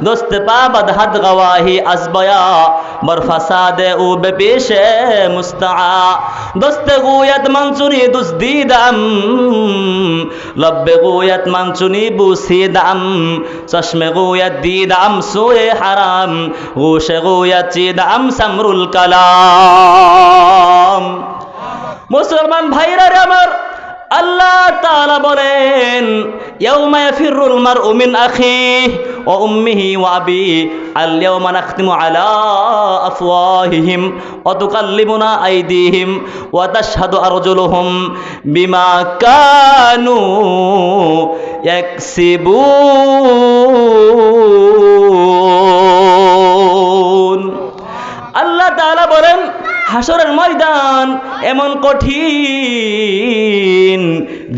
दोस्त पाबद हद गवाही अज़बया बर फसाद ऊ बेपेश मुस्तआ, दोस्त गुयत मंचुनी दुज़दीदम लब गुयत मंचुनी बूसीदम, चश्मे गुयत दीदम सोए हराम गोश गुयत चीदम समरुल कलाम। मुसलमान भाईरा रे আমার, আল্লাহ তাআলা বলেন ইয়াউমা ইয়াফিরুল মারউ মিন আখিহি ওয়া উম্মিহি ওয়া আবিহি আল ইয়াউমা নাখতিমু আলা আফওয়াহিহিম ওয়া তুকাল্লিমুনা আইদিহিম ওয়া তাশহাদু আরজুলুহুম বিমা কানু ইয়াকসিবুন। আল্লাহ তাআলা বলেন হাসরের ময়দান এমন কঠিন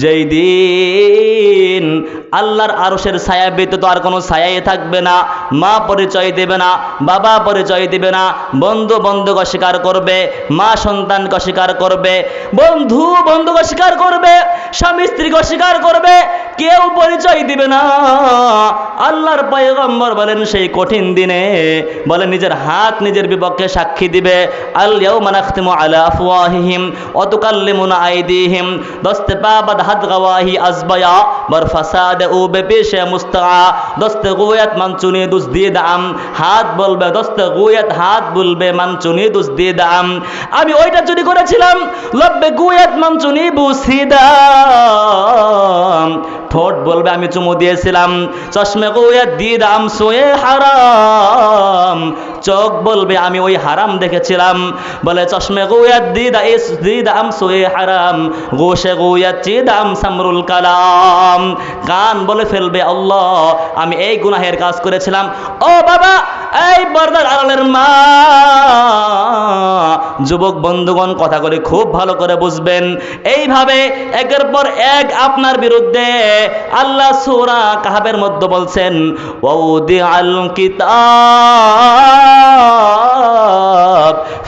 যেই দিন আল্লাহর আরশের ছায়া ব্যতীত আর কোনো ছায়াই থাকবে না। মা পরিচয় দেবে না, বাবা পরিচয় দিবে না, বন্ধু বন্ধুকে অস্বীকার করবে, মা সন্তানকে অস্বীকার করবে, বন্ধু বন্ধুকে অস্বীকার করবে, স্বামী স্ত্রীকে অস্বীকার করবে, কেউ পরিচয় দিবে না। আল্লাহর পয়গম্বর বলেন সেই কঠিন দিনে বলে নিজের হাত নিজের বিপক্ষে সাক্ষী দিবে। আল ইয়াউমা নাখতিমু আলা আফওয়াহিহিম ওয়া তুকাল্লিমুনা আইদিহিম দস্তে পাবাদ হাদ গাওয়াহি আজবায়া বার ফাসাদ ও বেপেশে মুস্তাআ দস্তে গুয়াত মানচুনি দুস দিয়ে দাম। হাত বলবে দস্তে গুয়াত, হাত বলবে মানচুনি দুস দিয়ে দাম। আমি ওইটা চুরি করেছিলাম, লব্বে গুয়াত মানচুনি বুসিদাম। ঠোঁট বলবে আমি চুমু দিয়েছিলাম, চশমে গুয়াত দিয়ে দাম সোয়ে হারাম। চোখ বলবে আমি ওই হারাম দেখেছিলাম, বলে চশমে গুয়াত দিয়ে দাম সোয়ে হারাম, গোশে গুয়াত দিয়ে দাম সামরুল কালাম। কান বলে ফেলবে আল্লাহ আমি এই গুনাহের কাজ করেছিলাম। ও বাবা, এই পর্দার আড়ালের মা, যুবক বন্ধুগণ কথা করে খুব ভালো করে বুঝবেন। এইভাবে একের পর এক আপনার বিরুদ্ধে আল্লাহ সূরা কাহফের মধ্যে বলছেন ওয়াউদিআল কিতাব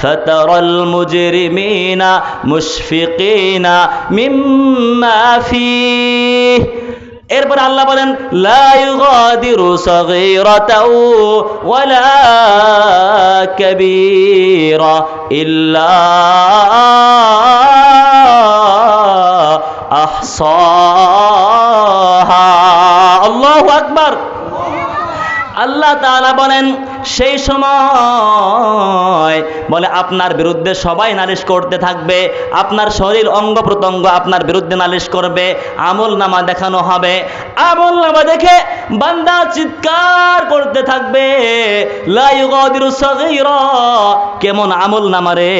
ফাতারাল মুজরিমিনা মুশফিকিনা মিম্মা ফীহ। এরপর আল্লাহ বলেন লা ইউগাদিরু সগীরাতাও ওয়ালা কাবীরা ইল্লা আহসাহা। আল্লাহু আকবার। আল্লাহ তাআলা বলেন সেই সময় বলে আপনার বিরুদ্ধে সবাই নালিশ করতে থাকবে, আপনার শরীর অঙ্গ প্রত্যঙ্গ আপনার বিরুদ্ধে নালিশ করবে, আমল নামা দেখানো হবে। আমল নামা দেখে বান্দা চিৎকার করতে থাকবে লা ইউগাদিরু সগীরা। কেমন আমল নামা রে,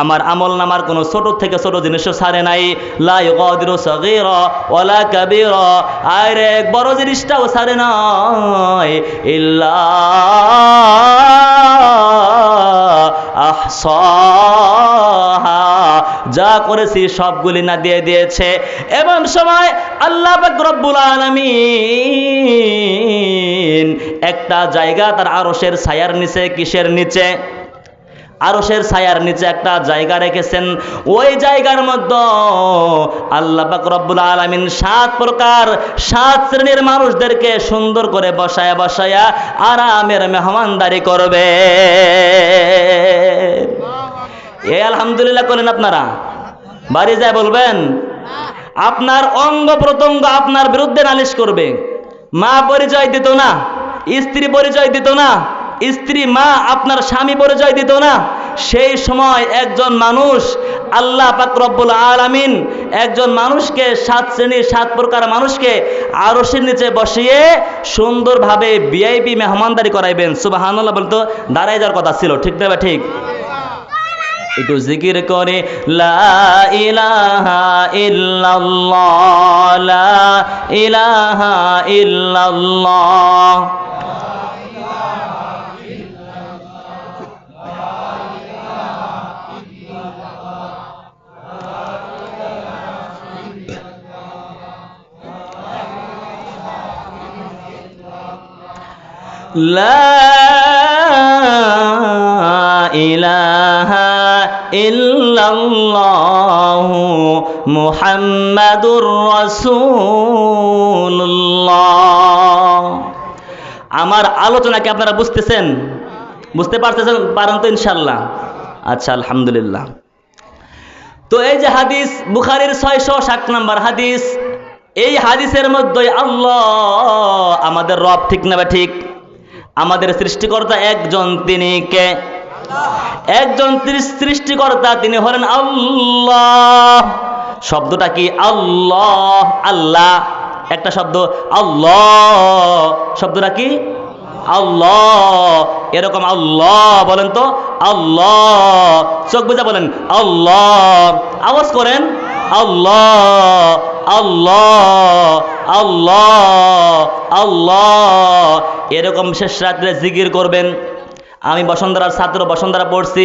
আমার আমল নামার কোনো ছোট থেকে ছোট জিনিসও ছাড়ে নাই। লা ইউগাদিরু সগীরা ওয়ালা কাবীরা, আরে বড় জিনিসটাও ছাড়ে নাই। ইল্লা আহসাহা, যা করেছি সবগুলি না দিয়ে দিয়েছে। এমন সময় আল্লাহ পাক রব্বুল আলামিন একটা জায়গা তার আরশের ছায়ার নিচে, কিসের নিচে? আরশের ছায়ার নিচে একটা জায়গা রেখেছেন। ওই জায়গার মধ্যে আল্লাহ পাক রব্বুল আলামিন 7 প্রকার 7 শ্রেণীর মানুষদেরকে সুন্দর করে বসায়া বসায়া আরামের মেহমানদারি করবে। এই আলহামদুলিল্লাহ করেন আপনারা, বাড়ি যায় বলবেন। আপনার অঙ্গ প্রত্যঙ্গ আপনার বিরুদ্ধে নালিশ করবে। মা পরিচয় দিত না, স্ত্রী পরিচয় দিত না, স্ত্রী মা আপনার স্বামী পরিচয় দিত না। সেই সময় একজন মানুষ আল্লাহ পাক রব্বুল আলামিন একজন মানুষকে 7 শ্রেণীর 7 প্রকার মানুষকে আরশের নিচে বসিয়ে সুন্দরভাবে ভিআইপি মেহমানদারি করাইবেন। সুবহানাল্লাহ। বলতো দাঁড়ায় যাওয়ার কথা ছিল, ঠিক না? ঠিক। একটু জিকির করে লা ইলাহা ইল্লাল্লাহ, লা ইলাহা ইল্লাল্লাহ। লা ইলাহা ইল্লাল্লাহু মুহাম্মাদুর রাসূলুল্লাহ। আমার আলোচনাকে আপনারা বুঝতেছেন? বুঝতে পারেন তো ইনশাআল্লাহ? আচ্ছা, আলহামদুলিল্লাহ। তো এই যে হাদিস, বুখারীর 660 নম্বর হাদিস, এই হাদিসের মধ্যে আল্লাহ আমাদের রব, ঠিক না বা ঠিক? আমাদের সৃষ্টিকর্তা একজন, তিনি কে? একজন সৃষ্টিকর্তা, তিনি হলেন আল্লাহ। শব্দটা কি? আল্লাহ, আল্লাহ একটা শব্দ, আল্লাহ শব্দটা কি? আল্লাহ। এরকম আল্লাহ বলেন তো, আল্লাহ। চোখ বুঝা বলেন আল্লাহ, আওয়াজ করেন আল্লাহ, আল্লাহ, আল্লাহ, আল্লাহ। এরকম শেষ রাত্রে জিকির করবেন। আমি বসুন্ধরার ছাত্র, বসুন্ধরা পড়ছি।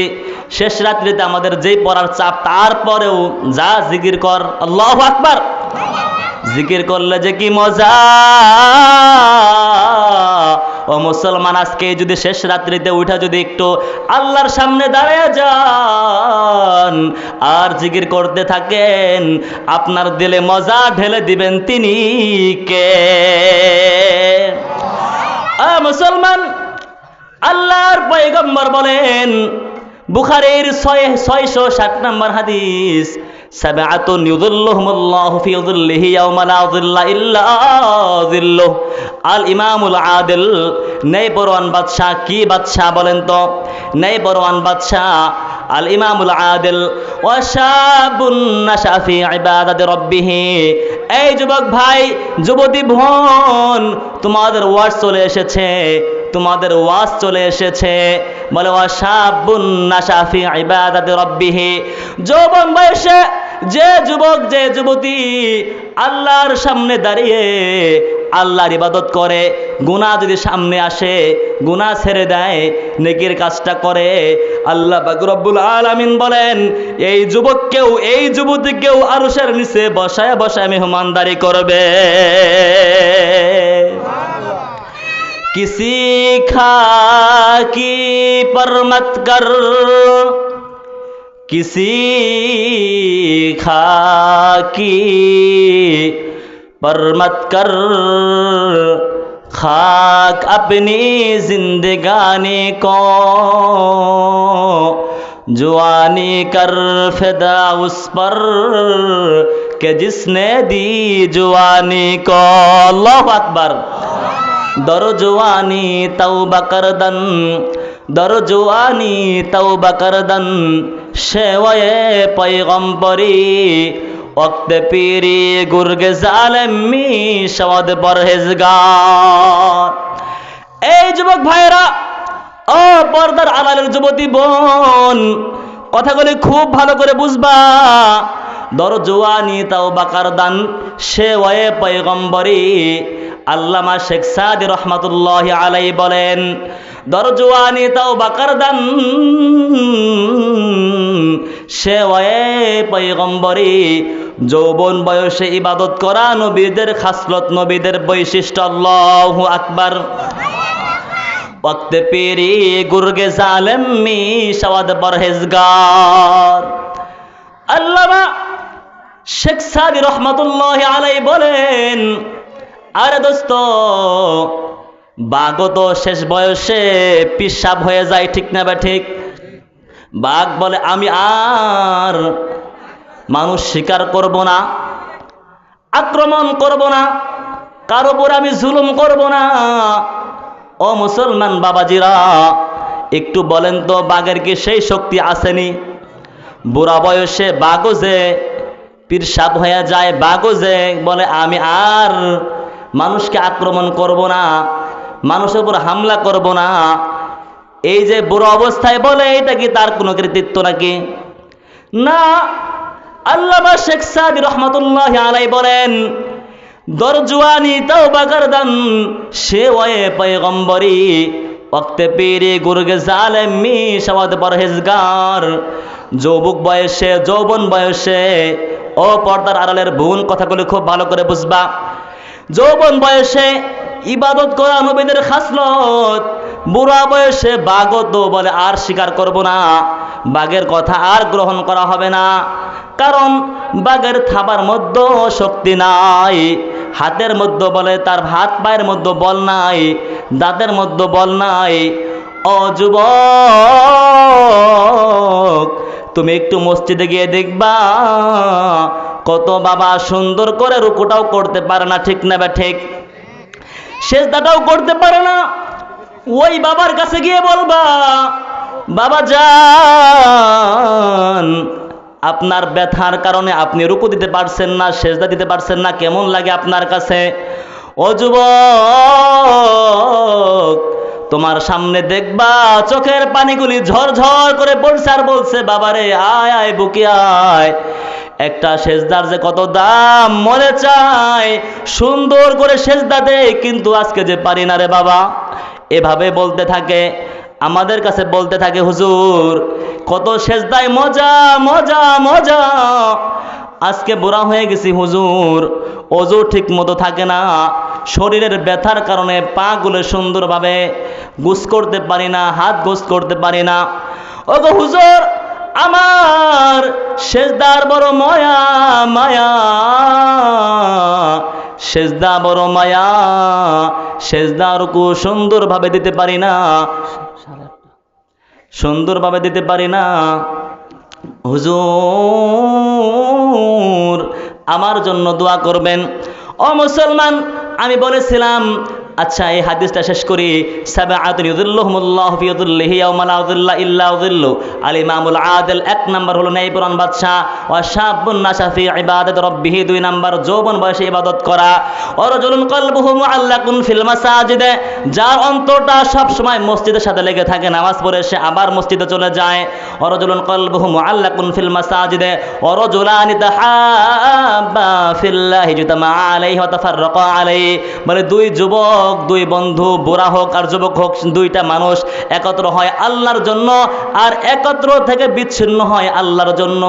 শেষ রাত্রিতে আমাদের যেই পড়ার চাপ, তারপরেও যা জিকির কর, আল্লাহু আকবার। জিকির করলে যে কি মজা। ও মুসলমান, আজকে যদি শেষ রাত্রিতে উঠা যদি একটু আল্লাহর সামনে দাঁড়িয়ে যান আর জিকির করতে থাকেন, আপনার দিলে মজা ঢেলে দিবেন তিনি কে? মুসলমান, আল্লাহর পয়গম্বর বলেন, বুখারীর 660 নম্বর হাদিস, সাবআতুন ইউযিল্লুহুমুল্লাহু ফি যিল্লিহি ইয়াওমা লা যিল্লা ইল্লা যিল্লুহ। আল ইমামুল আদিল, নেই পরওয়ান বাদশাহ। কি বাদশাহ বলেন তো? নেই পরওয়ান বাদশাহ আল ইমামুল আদিল। ওয়া শাবুন নাশা ফি ইবাদাতি রাব্বিহ। এই যুবক ভাই, যুবতী বোন, তোমাদের ওয়াজ চলে এসেছে, তোমাদের ওয়াজ চলে এসেছে। বলে ওয়া শাবুন নাশা ফি ইবাদাতি রাব্বিহ। যৌবন বয়সে যে যুবক, যে যুবতী আল্লাহর সামনে দাঁড়িয়ে আল্লাহর ইবাদত করে, গুনাহ যদি সামনে আসে গুনাহ ছেড়ে দেয়, নেকির কাজটা করে, আল্লাহ পাক রব্বুল আলামিন বলেন এই যুবককেও এই যুবতীকেও আরশের নিচে বসায় বসায় মেহমানদারি করবে। किसी खाकी पर मत कर, किसी खाकी पर मत कर, खाक अपनी जिंदगानी को जुआनी कर फिदा उस पर कि जिसने दी जुआनी को। अल्लाहु अकबर। दरजुआनी तौबा करदन, दरजुआनी तौबा करदन, शेवये पैगम्बरी वक्त पीरी गुर्गे जालेमी शवद परहेजगार। এই যুবক ভাইরা, ও পর্দার আড়ালের যুবতী বোন, কথাগুলি খুব ভালো করে বুঝবা। দরজুয়ানি তাওবা করদান, শেওয়ে পয়গম্বরি। আল্লামা শেখ সাদি রহমাতুল্লাহি আলাইহি বলেন, দরজুয়ানি তাওবা করদান, শেওয়ে পয়গম্বরি। যৌবন বয়সে ইবাদত করা নবীদের খাসলত, নবীদের বৈশিষ্ট্য। আল্লাহু আকবার। वक्त पीरी गुर्गे जालिम मी शवद परहेजगार। আল্লামা শেখ সাদি রহমাতুল্লাহি আলাইহি বলেন, আরে দোস্ত, বাঘও তো শেষ বয়সে পিসাব হয়ে যায়, ঠিক না বা ঠিক? বাঘ বলে আমি আর মানুষ শিকার করব না, আক্রমণ করব না, কারো উপর আমি জুলুম করব না। ও মুসলমান বাবাজিরা, একটু বলেন তো, বাঘের কি সেই শক্তি আসেনি? বুড়া বয়সে বাঘও যে পিরসাব হয়ে যায়, বাঘও যে বলে আমি আর মানুষকে আক্রমণ করব না, মানুষের উপর হামলা করব না, এই যে বুড়ো অবস্থায় বলে, এটা কি তার কোনো কৃতিত্ব নাকি? না। আল্লামা শেখ সাদি রহমাতুল্লাহি আলাইহি বলেন, দরজুয়ানি তাওবা করদান, শেওয়ে পয়গম্বরি ওয়াক্তে পীরে গুরগে জালেমি শওয়াদ পরহেজগার। যৌবক বয়সে, যৌবন বয়সে, ও পর্দার আড়ালের বোন, কথাগুলো খুব ভালো করে বুঝবা। যৌবন বয়সে ইবাদত করা নবীদের খাসলত। বুড়া বয়সে বাঘও তো বলে আর স্বীকার করব না, বাঘের কথা আর গ্রহণ করা হবে না, কারণ বাঘের থাবার মধ্যে শক্তি নাই, হাতের মধ্যে বলে তার হাত পায়ের মধ্যে বল নাই, দাঁতের মধ্যে বল নাই। ও যুবক, তুমি একটু মসজিদে গিয়ে দেখবা, কত বাবা সুন্দর করে রুকুটাও করতে পারে না, ঠিক না বা ঠিক? সেজদাটাও করতে পারে না। ওই বাবার কাছে গিয়ে বলবা, বাবা জান, আপনার ব্যথার কারণে আপনি রুকু দিতে পারছেন না, সেজদা দিতে পারছেন না, কেমন লাগে আপনার কাছে? ও যুবক, তোমার সামনে দেখবা চোখের পানিগুলি ঝরঝর করে পড়ছে আর বলছে, বাবারে আয় আয় বুকে আয়, একটা সেজদার যে কত দাম, মনে চায় সুন্দর করে সেজদা দে, কিন্তু আজকে যে পারি না রে বাবা। এভাবে বলতে থাকে, আমাদের কাছে বলতে থাকে, হুজুর কত সেজদায় মজা মজা মজা, আজকে বুড়া হয়ে গেছি হুজুর, অজু ঠিক মতো থাকে না, শরীরের ব্যথার কারণে পাগুলো সুন্দরভাবে গোছ করতে পারি না, হাত গোছ করতে পারি না। ওগো হুজুর, আমার সেজদার বড় মায়া মায়া, সেজদা বড় মায়া, সেজদা রুকু সুন্দরভাবে দিতে পারি না, সুন্দরভাবে দিতে পারি না। হুজুর, আমার জন্য দোয়া করবেন। ও মুসলমান, আমি বলেছিলাম, আচ্ছা এই হাদিসটা শেষ করি। সাবআতুন ইউযিল্লুহুমুল্লাহু ফি যিল্লিহি ইয়াওমা লা যিল্লা ইল্লা যিল্লু। আল ইমামুল আদিল, 1 নাম্বার হলো ন্যায়পরায়ণ বাদশা। ওয়া শাবুন নাশা ফি ইবাদাতি রাব্বিহি, 2 নাম্বার যৌবন বয়সে ইবাদত করা। ওয়া রাজুলুন কলবুহু মুআল্লাকুন ফিল মাসাজিদ, যার অন্তরটা সব সময় মসজিদের সাথে লেগে থাকে, নামাজ পড়ে সে আবার মসজিদে চলে যায়। ওয়া রাজুলুন কলবুহু মুআল্লাকুন ফিল মাসাজিদ ওয়া রাজুলানি তাহাব্বা ফিল্লাহি ইজতামা আলাইহি ওয়া তাফাররাকা আলাইহি। মানে 2 যুবক, 2 বন্ধু, বুড়া হোক আর যুবক হোক, 2টা মানুষ একত্র হয় আল্লাহর জন্য, আর একত্র থেকে বিচ্ছিন্ন হয় আল্লাহর জন্য।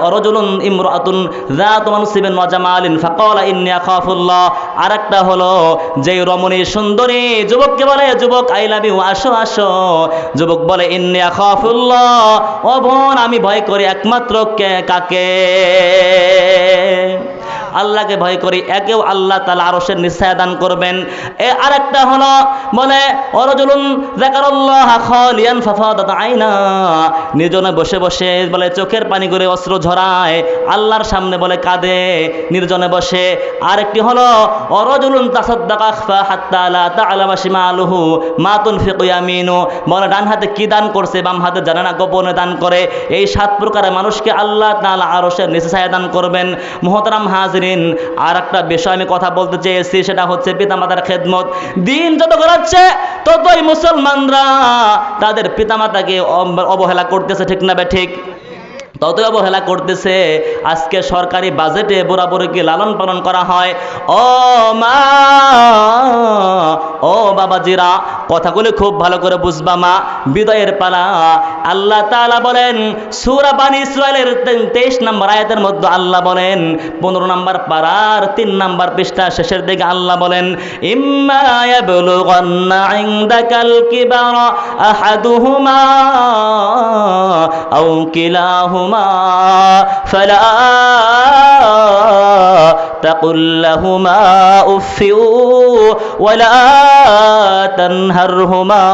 অরজুলুন ইমরাতুন যাতু মানসিবিন ওয়া জামালিন ফাকালা ইন্নী আখাফুল্লাহ। আরেকটা হলো যে রমণী সুন্দরী, যুবককে বলে, যুবক আই লাভ ইউ, আসো আসো। যুবক বলে ইন্নী আখাফুল্লাহ, ও বোন আমি ভয় করি একমাত্র কাকে? আল্লাহকে ভয় করি। একেও আল্লাহ তাআলা আরশের নিচে দান করবেন। আরেকটা হলো বলে ওয়ারাজুলুন যাকারাল্লাহ খালিয়ান ফাফাদাত আইনা, নির্জনে বসে বসে বলে চোখের পানি করে অশ্রু ঝরায়, আল্লাহর সামনে বলে কাঁদে নির্জনে বসে। আরেকটি হলো ওয়ারাজুলুন তাসাদ্দাকা আখফা হাত্তা লা তা'লামা শিমালুহু মা তুনফিকু ইয়ামিনু, বলে ডান হাতে কি দান করছে বাম হাতে জানে না, গোপনে দান করে। এই 7 প্রকারের মানুষকে আল্লাহ তাআলা আরশের নিচে ছায়া দান করবেন। মুহতারাম হাজিরিন, আর একটা বিষয় আমি কথা বলতে চেয়েছি, সেটা হচ্ছে পিতামাতার খেদমত। দিন যত গড়াচ্ছে ততই মুসলমানরা তাদের পিতামাতাকে অবহেলা করতেছে, ঠিক না ঠিক? ততই অবহেলা করতেছে। আজকে সরকারি বাজেটে বুড়াবুড়িকে লালন পালন করা হয়। ও মা, ও বাবাজিরা, কথাগুলি খুব ভালো করে বুঝবা মা। বিদায়ের পালা। আল্লাহ তাআলা বলেন সূরা বানী ইসরাঈলের 23 নম্বর আয়াতের মধ্যে আল্লাহ বলেন, 15 নম্বর পারার 3 নম্বর পৃষ্ঠা শেষের দিকে আল্লাহ বলেন, ইম্মা ইয়াবলুগান্না ইনদাকাল কিবারা আহাদুহুমা আও কিলাহুমা فلا تقل لهما أف ولا تنهرهما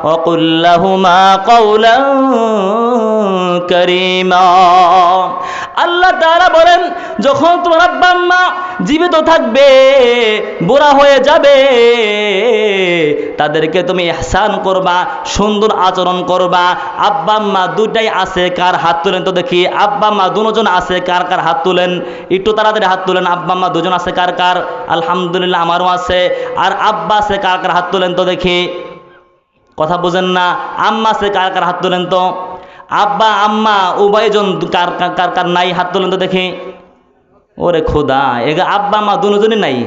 وقل لهما قولا كريما। আল্লাহ তাআলা বলেন, যখন তোমার আব্বা আম্মা জীবিত থাকবে, বুড়া হয়ে যাবে, তাদেরকে তুমি ইহসান করবা, সুন্দর আচরণ করবা। আব্বা আম্মা দুটাই আছে, কার হাত তুলেন তো দেখি? আব্বা আম্মা দুজন আছে, কার কার হাত তুলেন? একটু তাড়াতাড়ি হাত তুলেন। আব্বা আম্মা দুজন আছে, কার কার? আলহামদুলিল্লাহ, আমারও আছে। আর আব্বা আছে, কার কার হাত তুলেন তো দেখি? কথা বুঝেন না? আম্মা আছে, কার কার হাত তুলেন তো? আব্বা আম্মা উভয়জন কার কার কার নাই? হাত তুলেন তো দেখি। ওরে খোদা, এগা আব্বা আম্মা দুজনই নাই।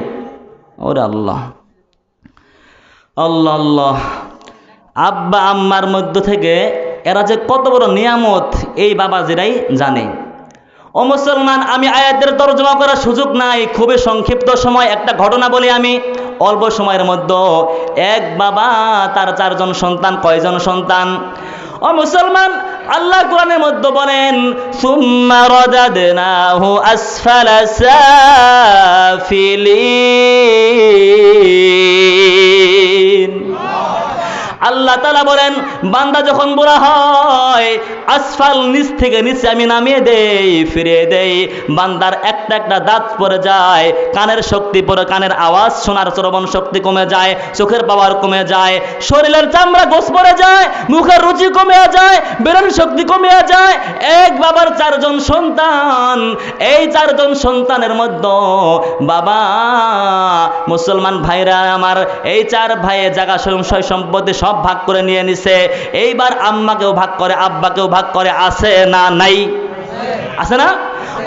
ওরে আল্লাহ আল্লাহ আল্লাহ। আব্বা আম্মার মধ্য থেকে এরা যে কত বড় নিয়ামত, এই বাবাজিরাই জানে। ও মুসলমান, আমি আয়াতের তরজমা করার সুযোগ নাই, খুবই সংক্ষিপ্ত সময় একটা ঘটনা বলি আমি অল্প সময়ের মধ্যে। এক বাবা, তার 4 জন সন্তান। কয়জন সন্তান? ও মুসলমান, আল্লাহ কোরআনের মধ্যে বলেন, সুম্মা রাদাদনাহু আসফালা সাফিলিন। আল্লাহ তাআলা বলেন, বান্দা যখন বুড়া হয়, আসফাল, নিচ থেকে নিচে আমি নামিয়ে দেই, ফিরিয়ে দেই। বান্দার একটা একটা দাঁত পড়ে যায়, কানের শক্তি পড়ে, কানের আওয়াজ শোনার শ্রবণ শক্তি কমে যায়, চোখের পাওয়ার কমে যায়, শরীরের চামড়া গোছ পড়ে যায়, মুখের রুচি কমে যায়, ব্রেন শক্তি কমে যায়। এক বাবার 4 জন সন্তান। এই 4 জন সন্তানের মধ্যে বাবা, মুসলমান ভাইরা আমার, এই 4 ভাইয়ে জায়গা সয় সম্পত্তি সব ভাগ করে নিয়ে নিছে। এইবার আম্মাকেও ভাগ করে, আব্বাকেও ভাগ করে। আছে না নাই? আছে না?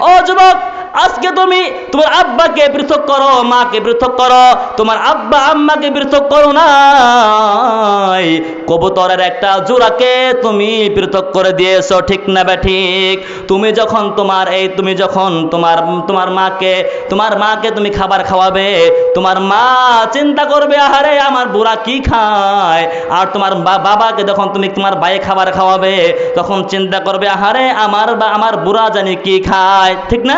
ও যুবক, আজকে তুমি তোমার আব্বাকে পৃথক করো, মাকে পৃথক করো, তোমার আব্বা আম্মাকে পৃথক করো না, কবুতরের একটা জোড়াকে তুমি পৃথক করে দিয়েছো, ঠিক না ঠিক? তুমি যখন তোমার মাকে তুমি খাবার খাওয়াবে, তোমার মা চিন্তা করবে আহারে আমার বুড়া কি খায়, আর তোমার বাবাকে যখন তুমি তোমার ভাই খাবার খাওয়াবে তখন চিন্তা করবে আহারে আমার বুড়া জানি কি খায়, ঠিক না?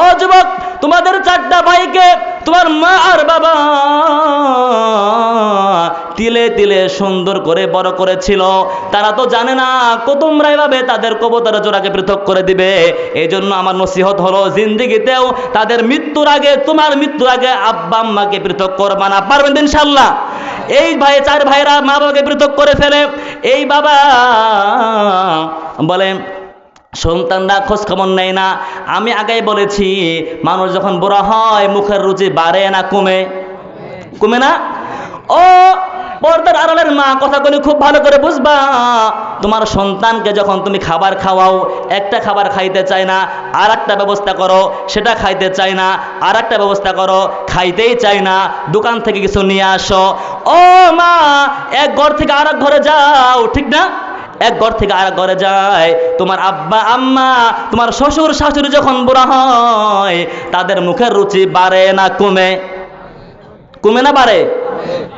ও যুবক, তোমাদের 4টা ভাইকে তোমার মা আর বাবা তিলে তিলে সুন্দর করে বড় করেছিল, তারা তো জানে না তোমরা এভাবে তাদের কবুতরের জোড়াকে পৃথক করে দিবে। এই জন্য আমার নসিহত হলো, জিন্দেগিতেও তাদের মৃত্যুর আগে, তোমার মৃত্যুর আগে আব্বা আম্মাকে পৃথক করবা না, পারবেন ইনশাআল্লাহ? এই 4 ভাইরা মা বাবাকে পৃথক করে ফেলে, এই বাবা বলে সন্তানরা খোঁজ খবর নেয় না। আমি আগেই বলেছি, মানুষ যখন বুড়া হয় মুখের রুচি বাড়ে না কমে? কমে না? ও পর্দার আড়ালের মা, কথাগুলি খুব ভালো করে বুঝবা। তোমার সন্তানকে যখন তুমি খাবার খাওয়াও, একটা খাবার খাইতে চায় না, আর একটা ব্যবস্থা করো, সেটা খাইতে চায় না, আর একটা ব্যবস্থা করো, খাইতেই চায় না, দোকান থেকে কিছু নিয়ে আসো। ও মা, এক ঘর থেকে আর এক ঘরে যাও, ঠিক না? এক ঘর থেকে আর এক ঘরে যায়। তোমার আব্বা আম্মা, তোমার শ্বশুর শাশুড়ি যখন বুড়া হয়, তাদের মুখের রুচি বাড়ে না কমে? কমে না বাড়ে?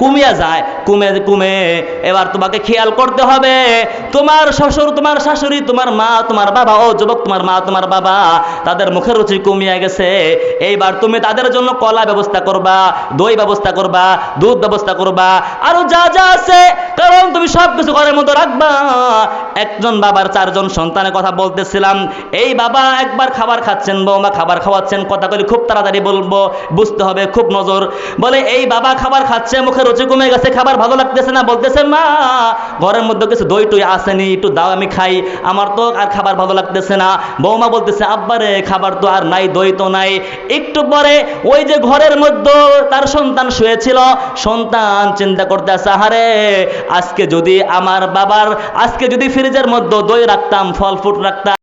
কমিয়া যায়, কমে। এবার তোমাকে খেয়াল করতে হবে, তোমার শ্বশুর, তোমার শাশুড়ি, তোমার মা, তোমার বাবা, ও যুবক, তোমার মা, তোমার বাবা, তাদের মুখের রুচি কমিয়া গেছে। এইবার তুমি তাদের জন্য কলা ব্যবস্থা করবা, দই ব্যবস্থা করবা, দুধ ব্যবস্থা করবা, আরো যা যা আছে, কারণ তুমি সবকিছু ঘরের মতো রাখবা। একজন বাবার 4 জন সন্তানের কথা বলতেছিলাম। এই বাবা একবার খাবার খাচ্ছেন, বৌমা খাবার খাওয়াচ্ছেন, কথাগুলি খুব তাড়াতাড়ি বলবো, বুঝতে হবে, খুব নজর। বলে এই বাবা খাবার খাচ্ছে, মুখে রুচি কমে গেছে, খাবার ভালো লাগতেছে না, বলতেছে মা ঘরের মধ্যে কিছু দই টই আসেনি, একটু দাও আমি খাই, আমার তো আর খাবার ভালো লাগতেছে না। বৌমা বলতেছে আব্বারে খাবার তো আর নাই, দই তো নাই। একটু পরে ওই যে ঘরের মধ্যে তার সন্তান শুয়েছিল, সন্তান চিন্তা করতে আছে, আহারে আজকে যদি ফ্রিজের মধ্যে দই রাখতাম, ফল ফ্রুট রাখতাম,